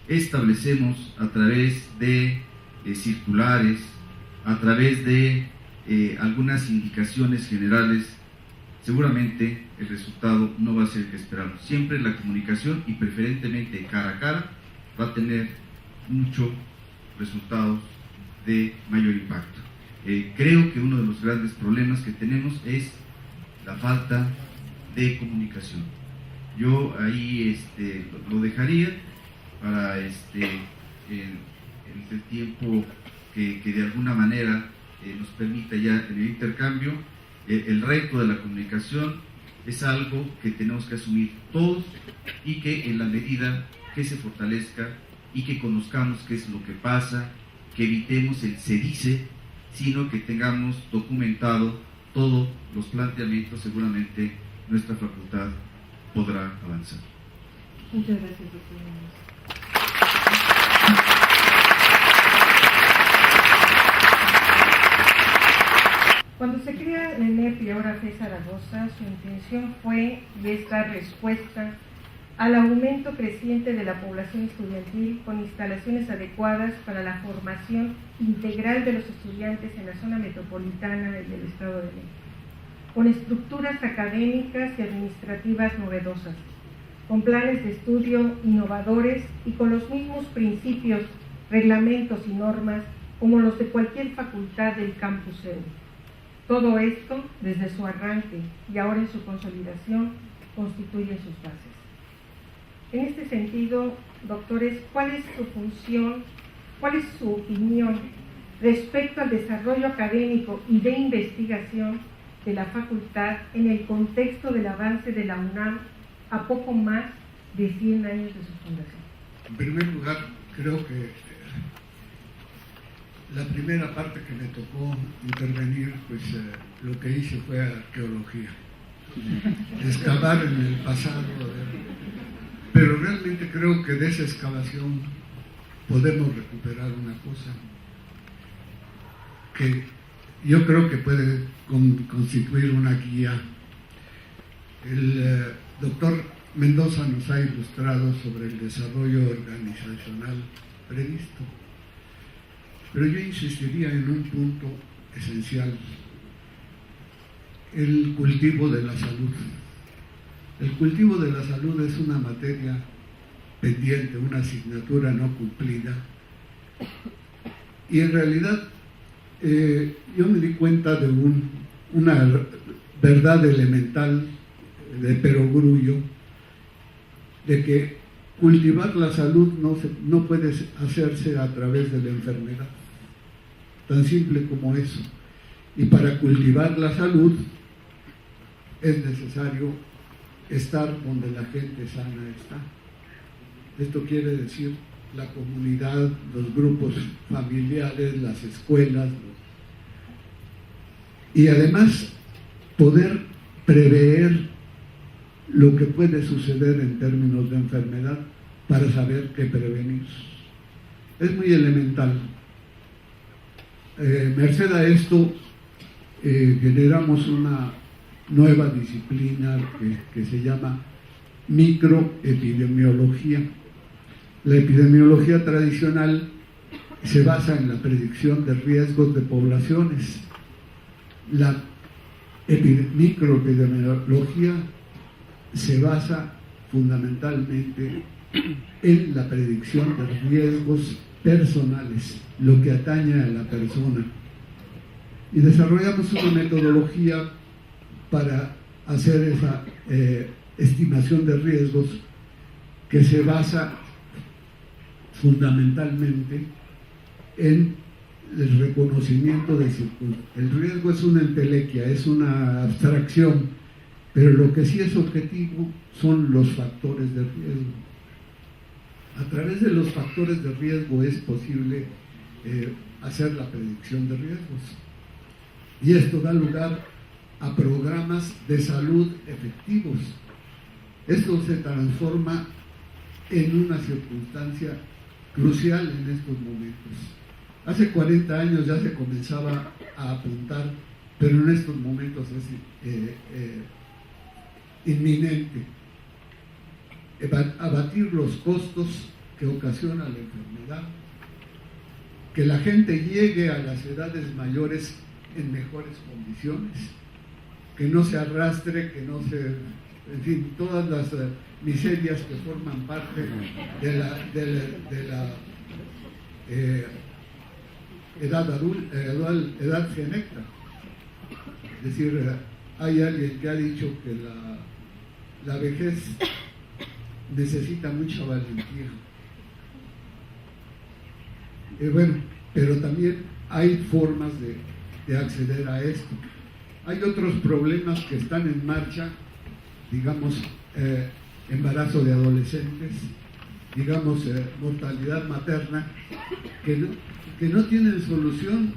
establecemos a través de circulares, a través de algunas indicaciones generales, seguramente el resultado no va a ser el que esperamos. Siempre la comunicación, y preferentemente cara a cara, va a tener muchos resultados de mayor impacto. Creo que uno de los grandes problemas que tenemos es la falta de comunicación. Yo ahí lo dejaría para el tiempo que de alguna manera nos permita ya en el intercambio. El reto de la comunicación es algo que tenemos que asumir todos, y que en la medida que se fortalezca y que conozcamos qué es lo que pasa, que evitemos el se dice, sino que tengamos documentado todos los planteamientos, seguramente nuestra facultad podrá avanzar. Muchas gracias, doctor Muñoz. Cuando se crea la ENEP y ahora FES Zaragoza, su intención fue y es dar respuesta al aumento creciente de la población estudiantil con instalaciones adecuadas para la formación integral de los estudiantes en la zona metropolitana del Estado de México, con estructuras académicas y administrativas novedosas, con planes de estudio innovadores y con los mismos principios, reglamentos y normas como los de cualquier facultad del campus EU. Todo esto, desde su arranque y ahora en su consolidación, constituye sus bases. En este sentido, doctores, ¿cuál es su función, cuál es su opinión respecto al desarrollo académico y de investigación de la facultad en el contexto del avance de la UNAM a poco más de 100 años de su fundación? En primer lugar, creo que la primera parte que me tocó intervenir, pues lo que hice fue arqueología, excavar en el pasado, pero realmente creo que de esa excavación podemos recuperar una cosa que yo creo que puede constituir una guía. El doctor Mendoza nos ha ilustrado sobre el desarrollo organizacional previsto, pero yo insistiría en un punto esencial: el cultivo de la salud. El cultivo de la salud es una materia pendiente, una asignatura no cumplida, y en realidad yo me di cuenta de una verdad elemental de perogrullo, de que cultivar la salud no puede hacerse a través de la enfermedad, tan simple como eso. Y para cultivar la salud es necesario estar donde la gente sana está. Esto quiere decir la comunidad, los grupos familiares, las escuelas, y además poder prever lo que puede suceder en términos de enfermedad para saber qué prevenir. Es muy elemental. Merced a esto, generamos una nueva disciplina que se llama microepidemiología. La epidemiología tradicional se basa en la predicción de riesgos de poblaciones. La microepidemiología se basa fundamentalmente en la predicción de riesgos personales, lo que atañe a la persona. Y desarrollamos una metodología para hacer esa estimación de riesgos, que se basa fundamentalmente en el reconocimiento de circunstancias. El riesgo es una entelequia, es una abstracción pero lo que sí es objetivo son los factores de riesgo. A través de los factores de riesgo es posible hacer la predicción de riesgos. Y esto da lugar a programas de salud efectivos. Esto se transforma en una circunstancia crucial en estos momentos. Hace 40 años ya se comenzaba a apuntar, pero en estos momentos es inminente abatir los costos que ocasiona la enfermedad, que la gente llegue a las edades mayores en mejores condiciones, que no se arrastre, que no se, en fin, todas las miserias que forman parte de la edad senecta. Es decir, hay alguien que ha dicho que la vejez necesita mucha valentía. Bueno, pero también hay formas de acceder a esto. Hay otros problemas que están en marcha, digamos, embarazo de adolescentes, digamos, mortalidad materna, que no tienen solución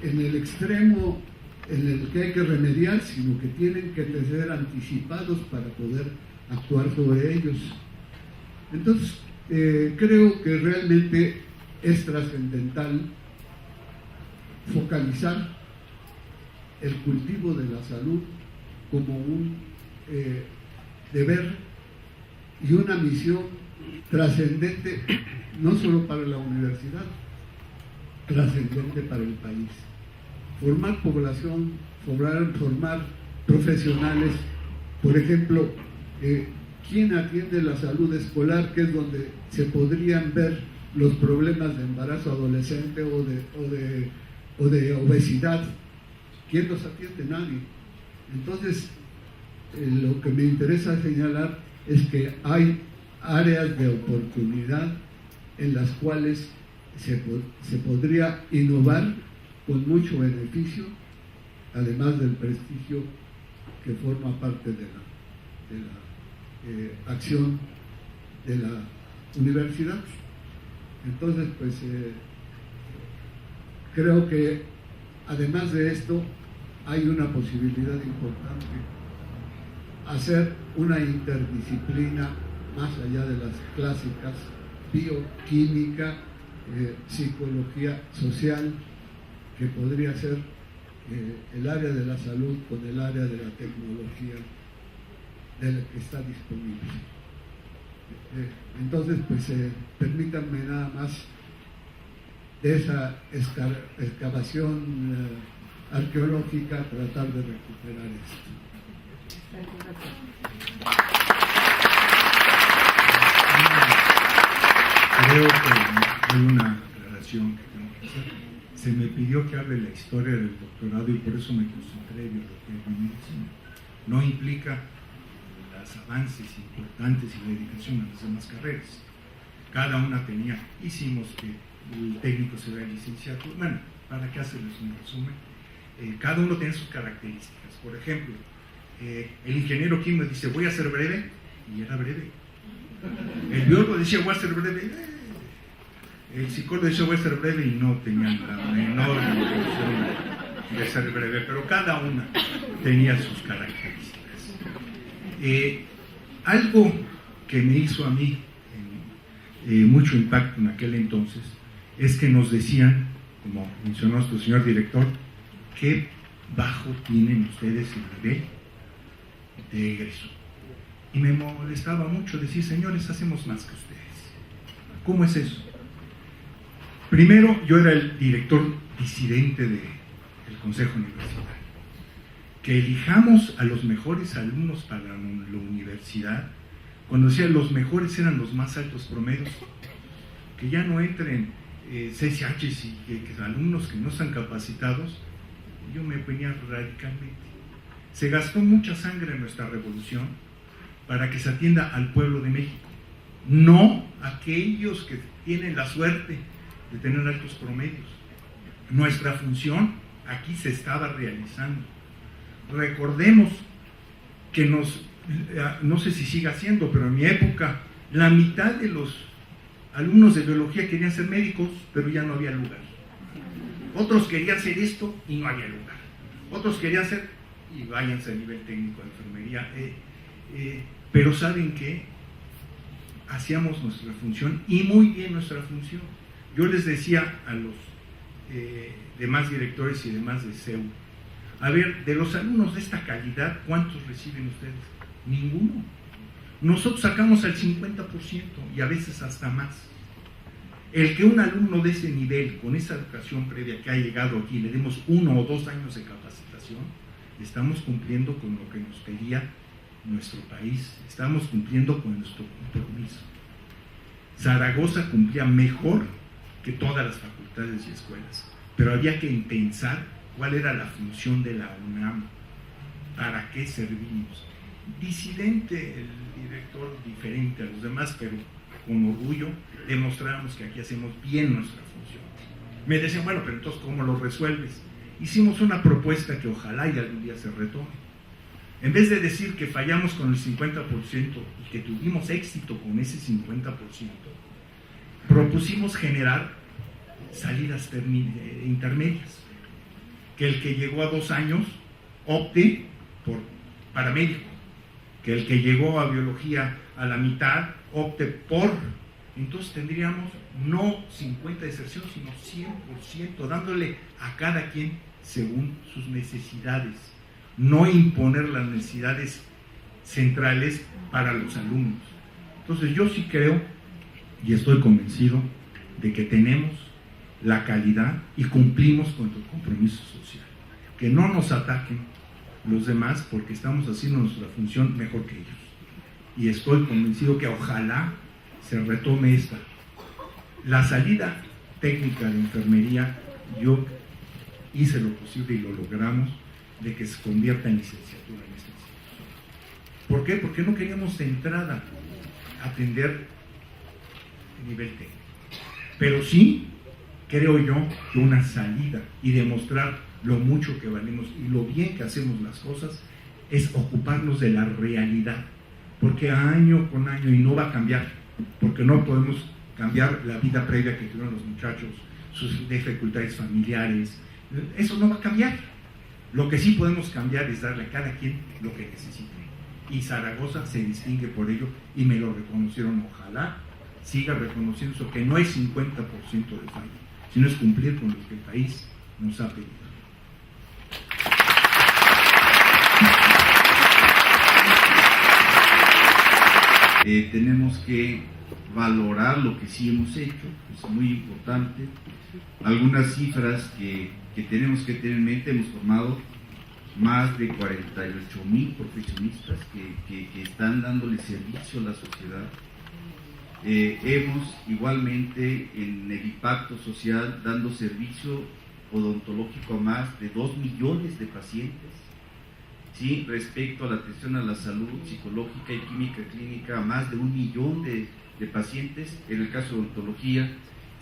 en el extremo en el que hay que remediar, sino que tienen que ser anticipados para poder actuar sobre ellos. Entonces, creo que realmente es trascendental focalizar el cultivo de la salud como un deber y una misión trascendente, no solo para la universidad, trascendente para el país. Formar población, formar profesionales, por ejemplo, ¿quién atiende la salud escolar, que es donde se podrían ver los problemas de embarazo adolescente o de obesidad? ¿Quién los atiende? Nadie. Entonces, lo que me interesa señalar es que hay áreas de oportunidad en las cuales se podría innovar con mucho beneficio, además del prestigio que forma parte de la acción de la universidad. Entonces, pues creo que además de esto hay una posibilidad importante: hacer una interdisciplina más allá de las clásicas, bioquímica, psicología social, que podría ser el área de la salud con el área de la tecnología de la que está disponible. Entonces, pues permítanme nada más de esa excavación arqueológica tratar de recuperar esto. Creo que hay una aclaración que tengo que hacer. Se me pidió que hable la historia del doctorado y por eso me concentré en lo que es mi medicina. No implica los avances importantes y la dedicación a las demás carreras. Cada una tenía, hicimos que el técnico se vea licenciado. Bueno, para qué hacerles un resumen, cada uno tiene sus características. Por ejemplo, el ingeniero químico dice voy a ser breve, y era breve. El biólogo decía voy a ser breve, el psicólogo decía voy a ser breve, y no tenían la menor intención de ser breve, pero cada una tenía sus características. Algo que me hizo a mí mucho impacto en aquel entonces es que nos decían, como mencionó nuestro señor director, qué bajo tienen ustedes el nivel de egreso. Y me molestaba mucho decir, señores, hacemos más que ustedes. ¿Cómo es eso? Primero, yo era el director disidente del Consejo Universitario. Que elijamos a los mejores alumnos para la universidad, cuando decía los mejores eran los más altos promedios, que ya no entren CSHs y que alumnos que no están capacitados. Yo me oponía radicalmente. Se gastó mucha sangre en nuestra revolución para que se atienda al pueblo de México, no a aquellos que tienen la suerte de tener altos promedios. Nuestra función aquí se estaba realizando. Recordemos que no sé si sigue haciendo, pero en mi época, la mitad de los alumnos de biología querían ser médicos, pero ya no había lugar. Otros querían hacer esto y no había lugar. Otros querían hacer, y váyanse a nivel técnico de enfermería, pero ¿saben qué? Hacíamos nuestra función, y muy bien nuestra función. Yo les decía a los demás directores y demás de CEU, a ver, de los alumnos de esta calidad, ¿cuántos reciben ustedes? Ninguno. Nosotros sacamos al 50% y a veces hasta más. El que un alumno de ese nivel, con esa educación previa que ha llegado aquí, le demos 1 o 2 años de capacitación, estamos cumpliendo con lo que nos pedía nuestro país, estamos cumpliendo con nuestro compromiso. Zaragoza cumplía mejor que todas las facultades y escuelas, pero había que pensar cuál era la función de la UNAM, para qué servimos. Disidente el director, diferente a los demás, pero con orgullo demostramos que aquí hacemos bien nuestra función. Me decían, bueno, pero entonces ¿cómo lo resuelves? Hicimos una propuesta que ojalá y algún día se retome. En vez de decir que fallamos con el 50% y que tuvimos éxito con ese 50%, propusimos generar salidas intermedias. Que el que llegó a 2 años opte por paramédico, que el que llegó a biología a la mitad opte por, entonces tendríamos no 50 deserción, sino 100%, dándole a cada quien según sus necesidades, no imponer las necesidades centrales para los alumnos. Entonces yo sí creo y estoy convencido de que tenemos la calidad y cumplimos con el compromiso social. Que no nos ataquen los demás porque estamos haciendo nuestra función mejor que ellos. Y estoy convencido que ojalá se retome esta. La salida técnica de enfermería, yo hice lo posible y lo logramos, de que se convierta en licenciatura en esta institución. ¿Por qué? Porque no queríamos de entrada atender a nivel técnico. Pero sí, creo yo que una salida y demostrar lo mucho que valemos y lo bien que hacemos las cosas es ocuparnos de la realidad, porque año con año, y no va a cambiar, porque no podemos cambiar la vida previa que tuvieron los muchachos, sus dificultades familiares, eso no va a cambiar. Lo que sí podemos cambiar es darle a cada quien lo que necesite, y Zaragoza se distingue por ello y me lo reconocieron. Ojalá siga reconociendo eso, que no es 50% de fallo, sino es cumplir con lo que el país nos ha pedido. Tenemos que valorar lo que sí hemos hecho, es muy importante. Algunas cifras que tenemos que tener en mente: hemos formado más de 48,000 profesionistas que están dándole servicio a la sociedad. Hemos igualmente en el impacto social dando servicio odontológico a más de 2 millones de pacientes. ¿Sí? Respecto a la atención a la salud psicológica y química clínica, a más de 1 millón de pacientes. En el caso de odontología,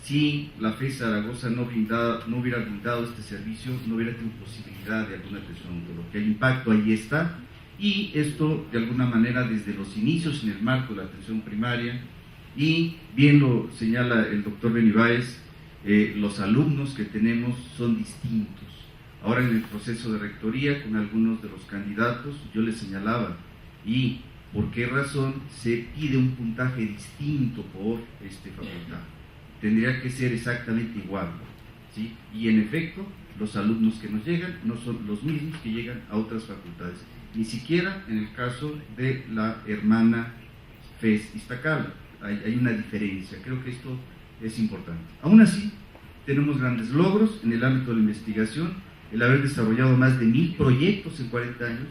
si la FES Zaragoza no hubiera brindado este servicio, no hubiera tenido posibilidad de alguna atención odontológica. El impacto ahí está, y esto de alguna manera desde los inicios en el marco de la atención primaria, y bien lo señala el doctor Benibáez, los alumnos que tenemos son distintos. Ahora en el proceso de rectoría con algunos de los candidatos yo les señalaba, ¿y por qué razón se pide un puntaje distinto por facultad? Tendría que ser exactamente igual, ¿sí? Y en efecto, los alumnos que nos llegan no son los mismos que llegan a otras facultades, ni siquiera en el caso de la hermana FES Iztacala. Hay una diferencia, creo que esto es importante. Aún así, tenemos grandes logros en el ámbito de la investigación, el haber desarrollado más de 1,000 proyectos en 40 años,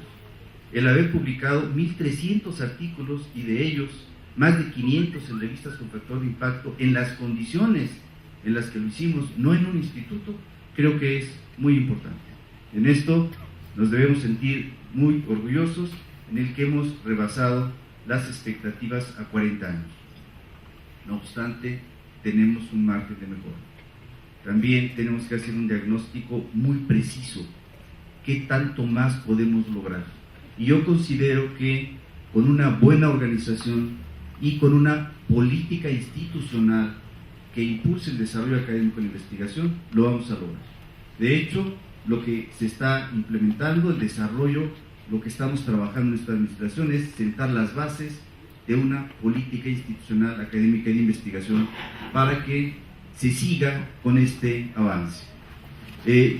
el haber publicado 1,300 artículos y de ellos más de 500 en revistas con factor de impacto en las condiciones en las que lo hicimos, no en un instituto, creo que es muy importante. En esto nos debemos sentir muy orgullosos, en el que hemos rebasado las expectativas a 40 años. No obstante, tenemos un margen de mejora. También tenemos que hacer un diagnóstico muy preciso. ¿Qué tanto más podemos lograr? Y yo considero que con una buena organización y con una política institucional que impulse el desarrollo académico y la investigación, lo vamos a lograr. De hecho, lo que se está implementando, el desarrollo, lo que estamos trabajando en esta administración es sentar las bases de una política institucional, académica y de investigación para que se siga con este avance.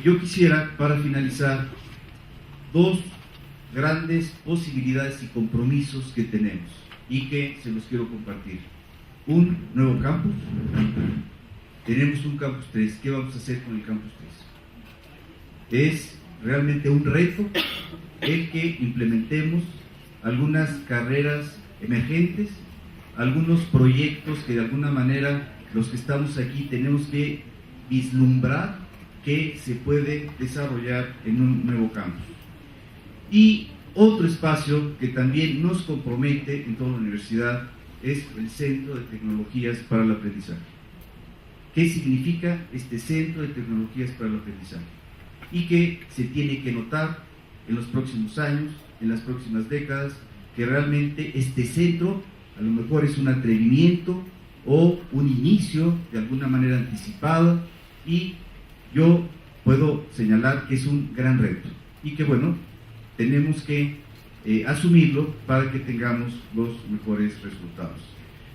Yo quisiera, para finalizar, dos grandes posibilidades y compromisos que tenemos y que se los quiero compartir. Un nuevo campus. Tenemos un campus 3. ¿Qué vamos a hacer con el campus 3? Es realmente un reto el que implementemos algunas carreras emergentes, algunos proyectos que de alguna manera los que estamos aquí tenemos que vislumbrar que se puede desarrollar en un nuevo campus. Y otro espacio que también nos compromete en toda la universidad es el Centro de Tecnologías para el Aprendizaje. ¿Qué significa este Centro de Tecnologías para el Aprendizaje? Y que se tiene que notar en los próximos años, en las próximas décadas, que realmente este centro a lo mejor es un atrevimiento o un inicio de alguna manera anticipado, y yo puedo señalar que es un gran reto y que bueno, tenemos que asumirlo para que tengamos los mejores resultados.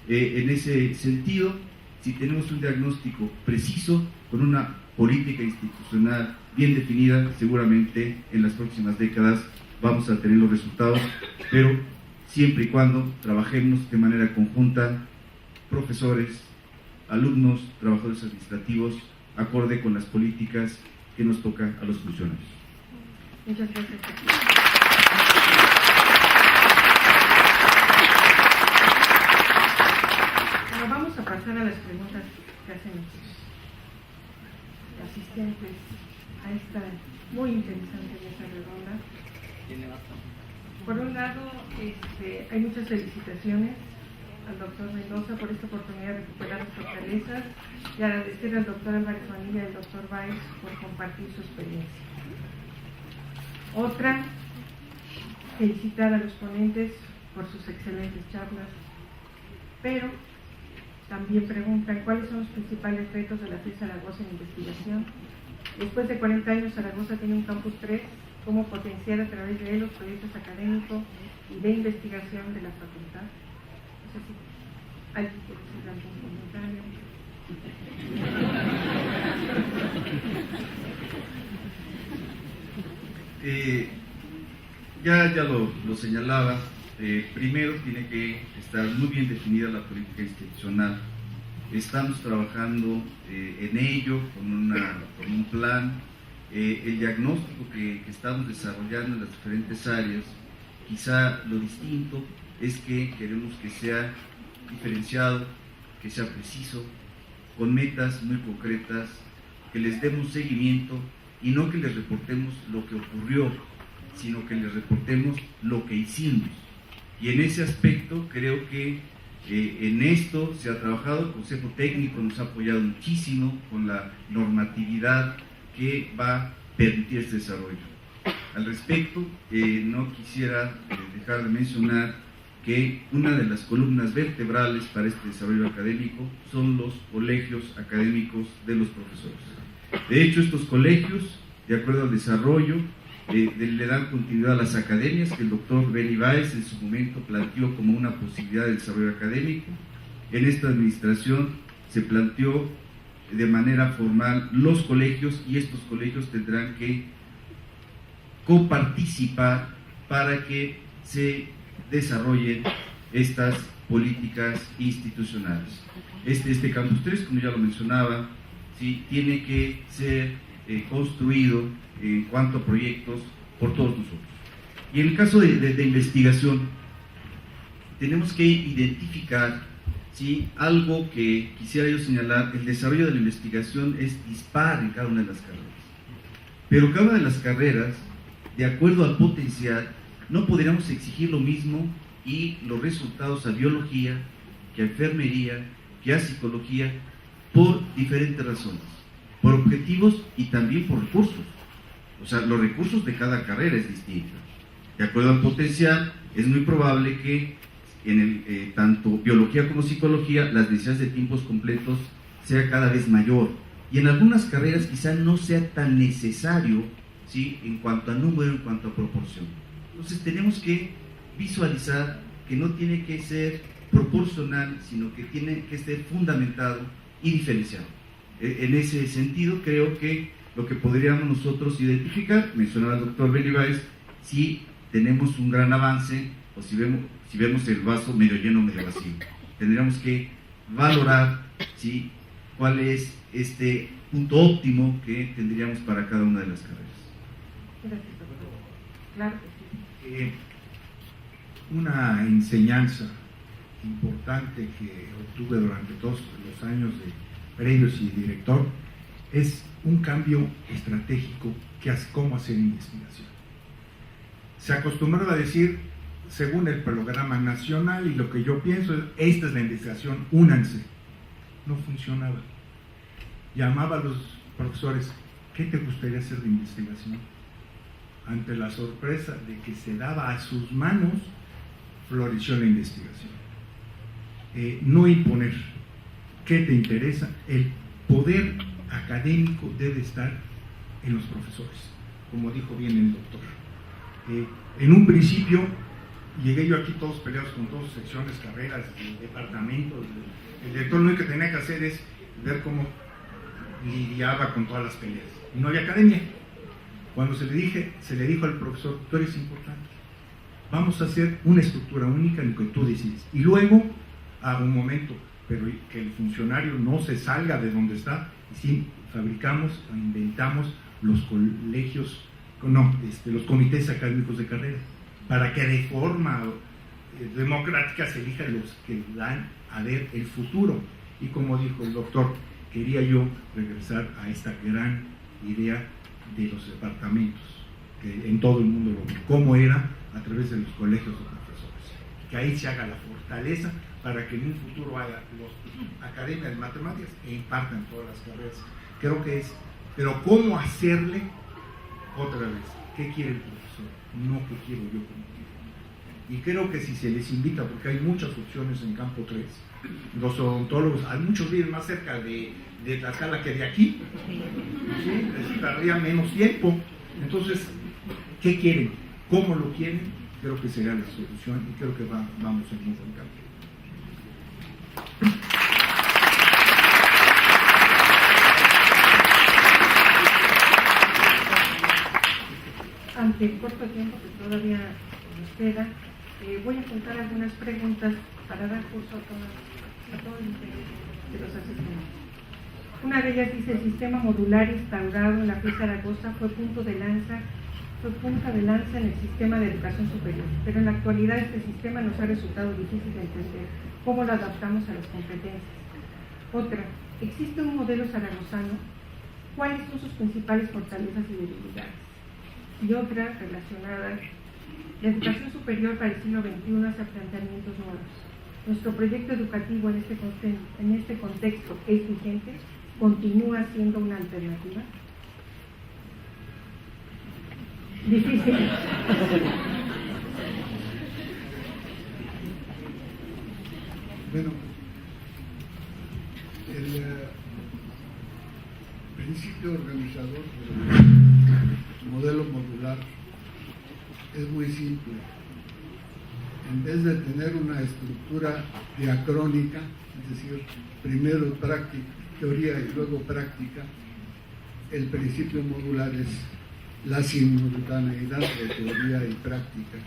En ese sentido, si tenemos un diagnóstico preciso, con una política institucional bien definida, seguramente en las próximas décadas vamos a tener los resultados, pero siempre y cuando trabajemos de manera conjunta, profesores, alumnos, trabajadores administrativos, acorde con las políticas que nos toca a los funcionarios. Muchas gracias. Bueno, vamos a pasar a las preguntas que hacen los asistentes a esta muy interesante mesa redonda. Por un lado, hay muchas felicitaciones al doctor Mendoza por esta oportunidad de recuperar las fortalezas y agradecer al doctor Álvarez Manilla y al doctor Báez por compartir su experiencia. Otra, felicitar a los ponentes por sus excelentes charlas, pero también preguntan cuáles son los principales retos de la FES Zaragoza en investigación. Después de 40 años, Zaragoza tiene un campus 3, cómo potenciar a través de él los proyectos académicos y de investigación de la facultad. No sé si alguien quiere hacer algún comentario. Ya lo señalaba, primero tiene que estar muy bien definida la política institucional. Estamos trabajando en ello con un plan. El diagnóstico que estamos desarrollando en las diferentes áreas, quizá lo distinto es que queremos que sea diferenciado, que sea preciso, con metas muy concretas, que les demos seguimiento y no que les reportemos lo que ocurrió, sino que les reportemos lo que hicimos. Y en ese aspecto creo que en esto se ha trabajado, el Consejo Técnico nos ha apoyado muchísimo con la normatividad que va a permitir este desarrollo. Al respecto, no quisiera dejar de mencionar que una de las columnas vertebrales para este desarrollo académico son los colegios académicos de los profesores. De hecho, estos colegios, de acuerdo al desarrollo, le dan continuidad a las academias que el doctor Benny Báez en su momento planteó como una posibilidad de desarrollo académico. En esta administración se planteó de manera formal los colegios, y estos colegios tendrán que coparticipar para que se desarrollen estas políticas institucionales. Este Campus 3, como ya lo mencionaba, ¿sí?, tiene que ser construido en cuanto a proyectos por todos nosotros. Y en el caso de investigación, tenemos que identificar, ¿sí?, algo que quisiera yo señalar. El desarrollo de la investigación es dispar en cada una de las carreras, pero cada una de las carreras, de acuerdo al potencial, no podríamos exigir lo mismo y los resultados a biología, que a enfermería, que a psicología, por diferentes razones, por objetivos y también por recursos. O sea, los recursos de cada carrera es distinto. De acuerdo al potencial, es muy probable que en tanto biología como psicología, las necesidades de tiempos completos sea cada vez mayor. Y en algunas carreras quizá no sea tan necesario, ¿sí?, en cuanto a número, en cuanto a proporción. Entonces tenemos que visualizar que no tiene que ser proporcional, sino que tiene que ser fundamentado y diferenciado. En ese sentido, creo que lo que podríamos nosotros identificar, mencionaba el doctor Belibáez, si tenemos un gran avance o si vemos el vaso medio lleno o medio vacío. Tendríamos que valorar, ¿sí?, cuál es este punto óptimo que tendríamos para cada una de las carreras. Gracias, doctor. Claro que sí. Una enseñanza importante que obtuve durante todos los años de previos y director es un cambio estratégico que es cómo hacer investigación. Se acostumbraba a decir, según el programa nacional, y lo que yo pienso es, esta es la investigación, únanse. No funcionaba. Llamaba a los profesores, ¿qué te gustaría hacer de investigación? Ante la sorpresa de que se daba a sus manos, floreció la investigación. No imponer. ¿Qué te interesa? El poder académico debe estar en los profesores, como dijo bien el doctor. En un principio llegué yo aquí todos peleados con todas secciones, carreras, departamentos. El director lo único que tenía que hacer es ver cómo lidiaba con todas las peleas. Y no había academia. Cuando se le dijo al profesor, tú eres importante, vamos a hacer una estructura única en lo que tú decides. Y luego, a un momento, pero que el funcionario no se salga de donde está, y sí, fabricamos o inventamos los colegios, los comités académicos de carrera, para que de forma democrática se elijan los que dan a ver el futuro. Y como dijo el doctor, quería yo regresar a esta gran idea de los departamentos, que en todo el mundo lo ven, cómo era a través de los colegios de profesores, que ahí se haga la fortaleza para que en un futuro haya las academias de matemáticas e impartan todas las carreras. Creo que es, pero ¿cómo hacerle? Otra vez, ¿qué quiere el profesor? No qué quiero yo como quiero. Y creo que si se les invita, porque hay muchas opciones en campo 3, los odontólogos, hay muchos viven más cerca de Tlaxcala que de aquí, ¿sí? Les tardaría menos tiempo. Entonces, ¿qué quieren? ¿Cómo lo quieren? Creo que será la solución y creo que vamos en un buen camino. Ante el corto tiempo que todavía nos queda, voy a juntar algunas preguntas para dar curso a todos los de los asistentes. Una de ellas dice: el sistema modular instaurado en la FES Zaragoza fue punta de lanza en el sistema de educación superior, pero en la actualidad este sistema nos ha resultado difícil de entender. ¿Cómo lo adaptamos a las competencias? Otra, ¿existe un modelo zaragozano? ¿Cuáles son sus principales fortalezas y debilidades? Y otra, relacionada, la educación superior para el siglo XXI hace planteamientos nuevos. ¿Nuestro proyecto educativo en este contexto es vigente? ¿Continúa siendo una alternativa? Difícil. Bueno, el principio organizador del modelo modular es muy simple. En vez de tener una estructura diacrónica, es decir, primero teoría y luego práctica, el principio modular es la simultaneidad de teoría y práctica.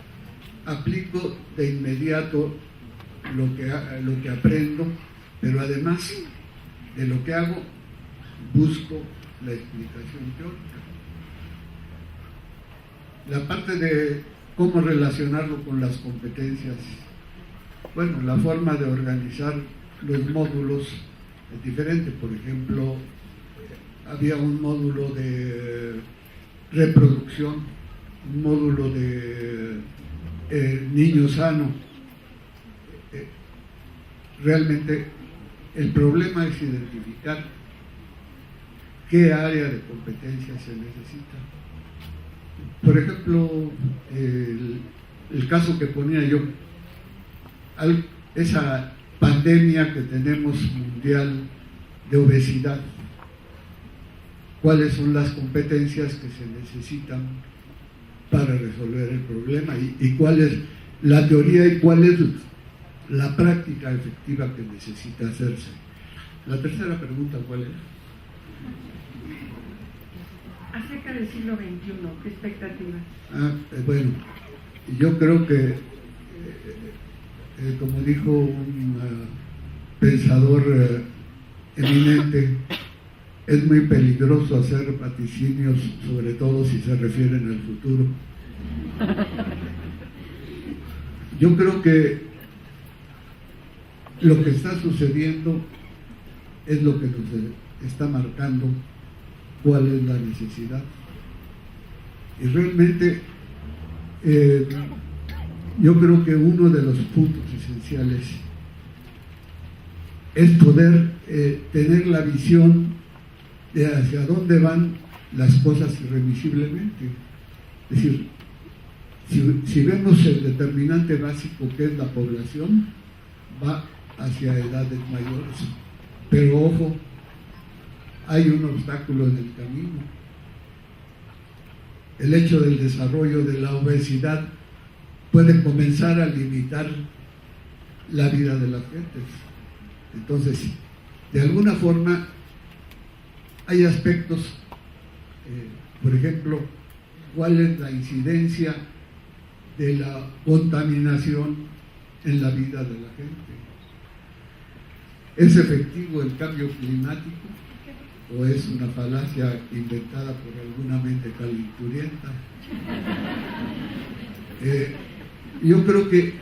Aplico de inmediato lo que aprendo, pero además de lo que hago, busco la explicación teórica. La parte de cómo relacionarlo con las competencias, bueno, la forma de organizar los módulos es diferente. Por ejemplo, había un módulo de reproducción, un módulo de niño sano. Realmente el problema es identificar qué área de competencia se necesita. Por ejemplo, el caso que ponía yo, esa pandemia que tenemos mundial de obesidad, cuáles son las competencias que se necesitan para resolver el problema y cuál es la teoría y cuál es la práctica efectiva que necesita hacerse. La tercera pregunta, ¿cuál es? Acerca del siglo XXI, ¿qué expectativas? Bueno, yo creo que, como dijo un pensador eminente, es muy peligroso hacer vaticinios, sobre todo si se refieren al futuro. Yo creo que lo que está sucediendo es lo que nos está marcando cuál es la necesidad. Y realmente yo creo que uno de los puntos esenciales es poder tener la visión de hacia dónde van las cosas irremisiblemente. Es decir, si vemos el determinante básico que es la población, va hacia edades mayores. Pero ojo, hay un obstáculo en el camino. El hecho del desarrollo de la obesidad puede comenzar a limitar la vida de las gentes. Entonces, de alguna forma, hay aspectos, por ejemplo, cuál es la incidencia de la contaminación en la vida de la gente. ¿Es efectivo el cambio climático o es una falacia inventada por alguna mente calenturienta? Yo creo que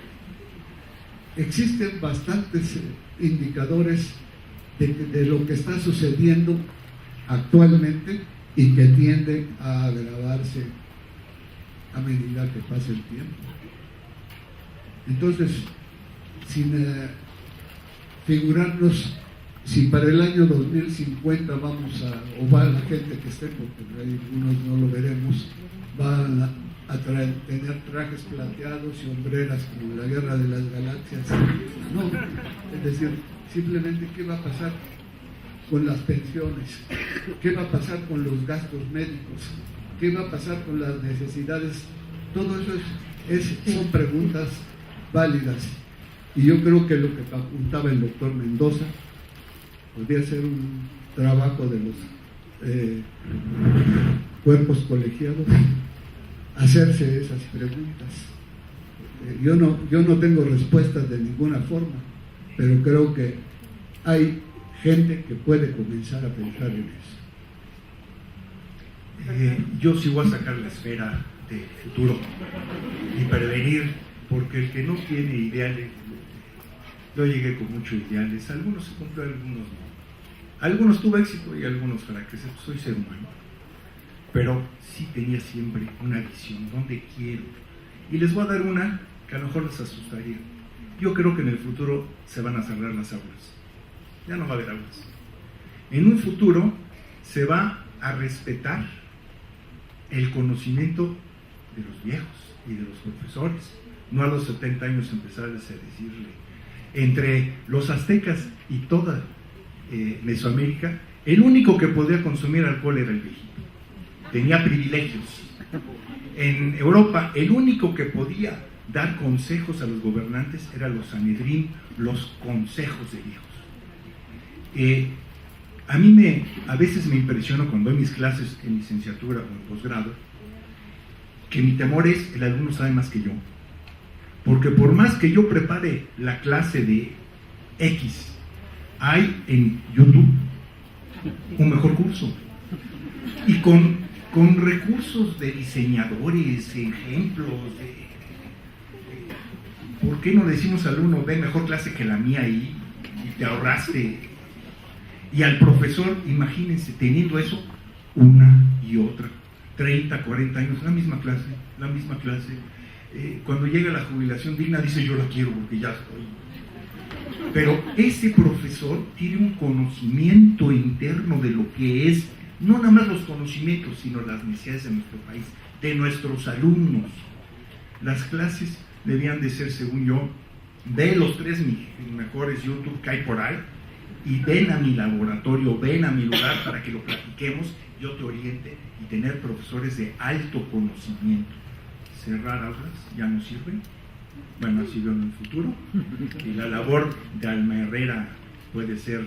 existen bastantes indicadores de lo que está sucediendo actualmente y que tiende a agravarse a medida que pasa el tiempo. Entonces, sin figurarnos si para el año 2050 vamos o va la gente que esté, porque algunos no lo veremos, van a tener trajes plateados y hombreras como en la Guerra de las Galaxias. No, es decir, simplemente qué va a pasar con las pensiones, qué va a pasar con los gastos médicos, qué va a pasar con las necesidades. Todo eso son preguntas válidas, y yo creo que lo que apuntaba el doctor Mendoza podría ser un trabajo de los cuerpos colegiados, hacerse esas preguntas. Yo no tengo respuestas de ninguna forma, pero creo que hay gente que puede comenzar a pensar en eso. Yo sí voy a sacar la esfera del futuro y prevenir, porque el que no tiene ideales, yo llegué con muchos ideales, algunos se cumplieron, algunos no. Algunos tuve éxito y algunos fracasé, soy ser humano, pero sí tenía siempre una visión, dónde quiero. Y les voy a dar una que a lo mejor les asustaría. Yo creo que en el futuro se van a cerrar las aulas, ya no va a haber aulas. En un futuro se va a respetar el conocimiento de los viejos y de los profesores, no a los 70 años empezar a decirle. Entre los aztecas y toda Mesoamérica, el único que podía consumir alcohol era el viejito, tenía privilegios. En Europa, el único que podía dar consejos a los gobernantes eran los Sanedrín, los consejos de viejos. A veces me impresiona cuando doy mis clases en licenciatura o en posgrado, que mi temor es el alumno sabe más que yo, porque por más que yo prepare la clase de X, hay en YouTube un mejor curso y con recursos de diseñadores, ejemplos ¿por qué no decimos al alumno, ve mejor clase que la mía ahí y te ahorraste? Y al profesor, imagínense, teniendo eso una y otra, 30, 40 años, la misma clase. Cuando llega la jubilación digna, dice yo la quiero porque ya estoy. Pero ese profesor tiene un conocimiento interno de lo que es, no nada más los conocimientos, sino las necesidades de nuestro país, de nuestros alumnos. Las clases debían de ser, según yo, ve los 3 mejores YouTube que hay por ahí y ven a mi laboratorio, ven a mi lugar para que lo platiquemos, yo te oriente y tener profesores de alto conocimiento. Cerrar aulas ya no sirve, bueno, así veo en el futuro, y la labor de Alma Herrera puede ser,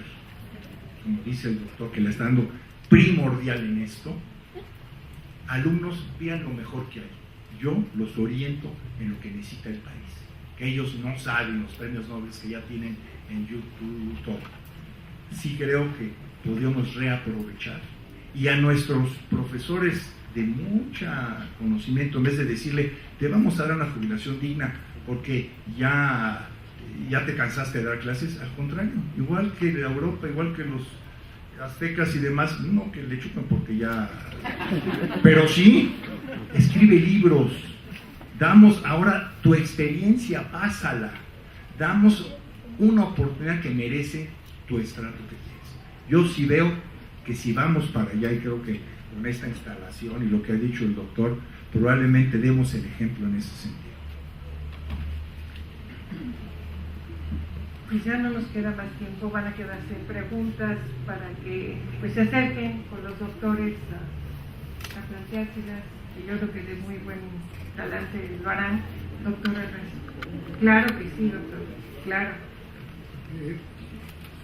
como dice el doctor, que le está dando primordial en esto. Alumnos, vean lo mejor que hay. Yo los oriento en lo que necesita el país, que ellos no saben los premios Nobel que ya tienen en YouTube, todo. Sí creo que podríamos reaprovechar. Y a nuestros profesores de mucho conocimiento, en vez de decirle, te vamos a dar una jubilación digna porque ya te cansaste de dar clases, al contrario, igual que de Europa, igual que los aztecas y demás, no que le chupan porque ya... Pero sí, escribe libros, damos ahora tu experiencia, pásala, damos una oportunidad que merece tu estrato que tienes. Yo sí veo que si vamos para allá, y creo que con esta instalación y lo que ha dicho el doctor, probablemente demos el ejemplo en ese sentido. Pues ya no nos queda más tiempo, van a quedarse preguntas para que pues se acerquen con los doctores a planteárselas, y yo creo que de muy buen talante lo harán. Doctor Álvarez. Claro que sí, doctor, claro.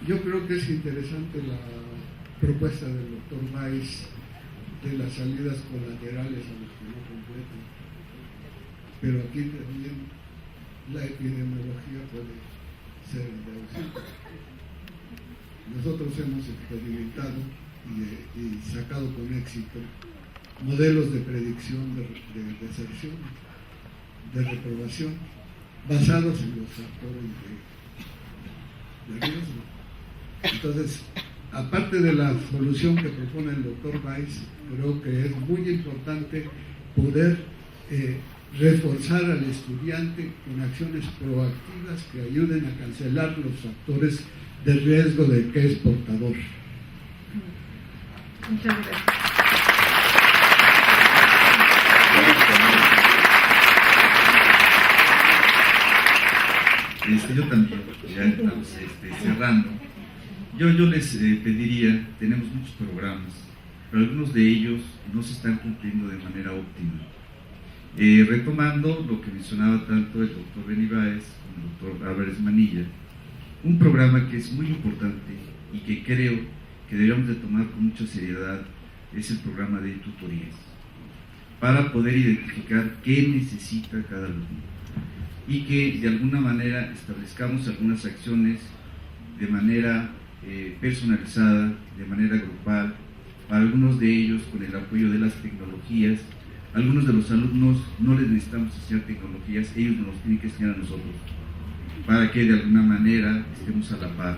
Yo creo que es interesante la propuesta del doctor Báez de las salidas colaterales a los que no completan, pero aquí también la epidemiología puede ser de auxilio. Nosotros hemos experimentado y sacado con éxito modelos de predicción de deserción, de reprobación, basados en los factores de riesgo. Entonces, aparte de la solución que propone el doctor Báez, creo que es muy importante poder reforzar al estudiante con acciones proactivas que ayuden a cancelar los factores de riesgo de que es portador. Muchas gracias. Yo también, ya estamos cerrando. Yo les pediría, tenemos muchos programas, pero algunos de ellos no se están cumpliendo de manera óptima. Retomando lo que mencionaba tanto el doctor Beni Báez como el doctor Álvarez Manilla, un programa que es muy importante y que creo que deberíamos de tomar con mucha seriedad es el programa de tutorías, para poder identificar qué necesita cada alumno y que de alguna manera establezcamos algunas acciones de manera personalizada, de manera grupal, para algunos de ellos con el apoyo de las tecnologías. Algunos de los alumnos no les necesitamos enseñar tecnologías, ellos nos los tienen que enseñar a nosotros, para que de alguna manera estemos a la par.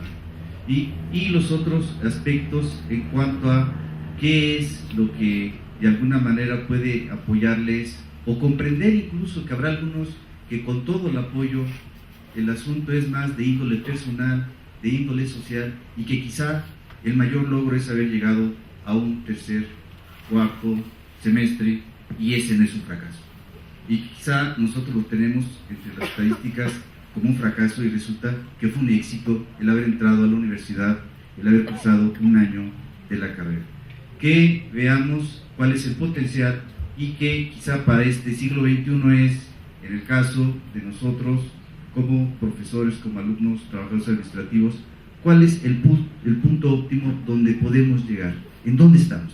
Y los otros aspectos en cuanto a qué es lo que de alguna manera puede apoyarles, o comprender incluso que habrá algunos que con todo el apoyo, el asunto es más de índole personal, de índole social, y que quizá el mayor logro es haber llegado a un tercer, cuarto semestre, y ese no es un fracaso. Y quizá nosotros lo tenemos entre las estadísticas como un fracaso, y resulta que fue un éxito el haber entrado a la universidad, el haber cursado un año de la carrera. Que veamos cuál es el potencial, y que quizá para este siglo XXI es, en el caso de nosotros como profesores, como alumnos, trabajadores administrativos, cuál es el punto óptimo donde podemos llegar, en dónde estamos.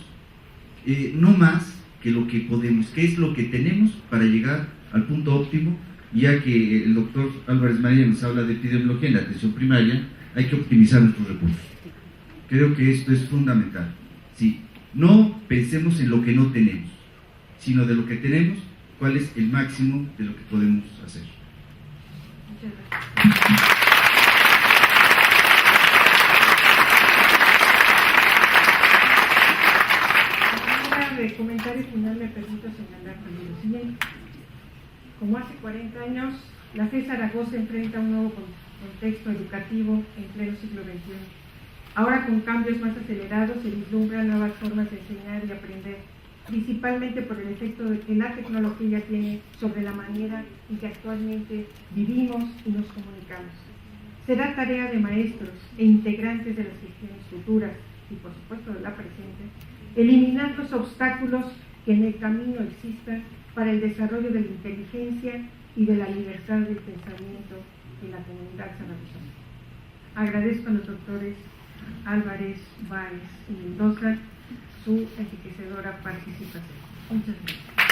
No más que lo que podemos, qué es lo que tenemos para llegar al punto óptimo. Ya que el doctor Álvarez Manilla nos habla de epidemiología en la atención primaria, hay que optimizar nuestros recursos. Creo que esto es fundamental. Sí, no pensemos en lo que no tenemos, sino de lo que tenemos, cuál es el máximo de lo que podemos hacer. Muchas gracias. De comentario final me permito señalar lo siguiente. Como hace 40 años, la FES Zaragoza enfrenta un nuevo contexto educativo en pleno siglo XXI. Ahora, con cambios más acelerados, se vislumbran nuevas formas de enseñar y aprender, principalmente por el efecto que la tecnología tiene sobre la manera en que actualmente vivimos y nos comunicamos. Será tarea de maestros e integrantes de las gestiones futuras y por supuesto de la presente, eliminar los obstáculos que en el camino existan para el desarrollo de la inteligencia y de la libertad del pensamiento en la comunidad zaragozana. Agradezco a los doctores Álvarez, Báez y Mendoza su enriquecedora participación. Muchas gracias.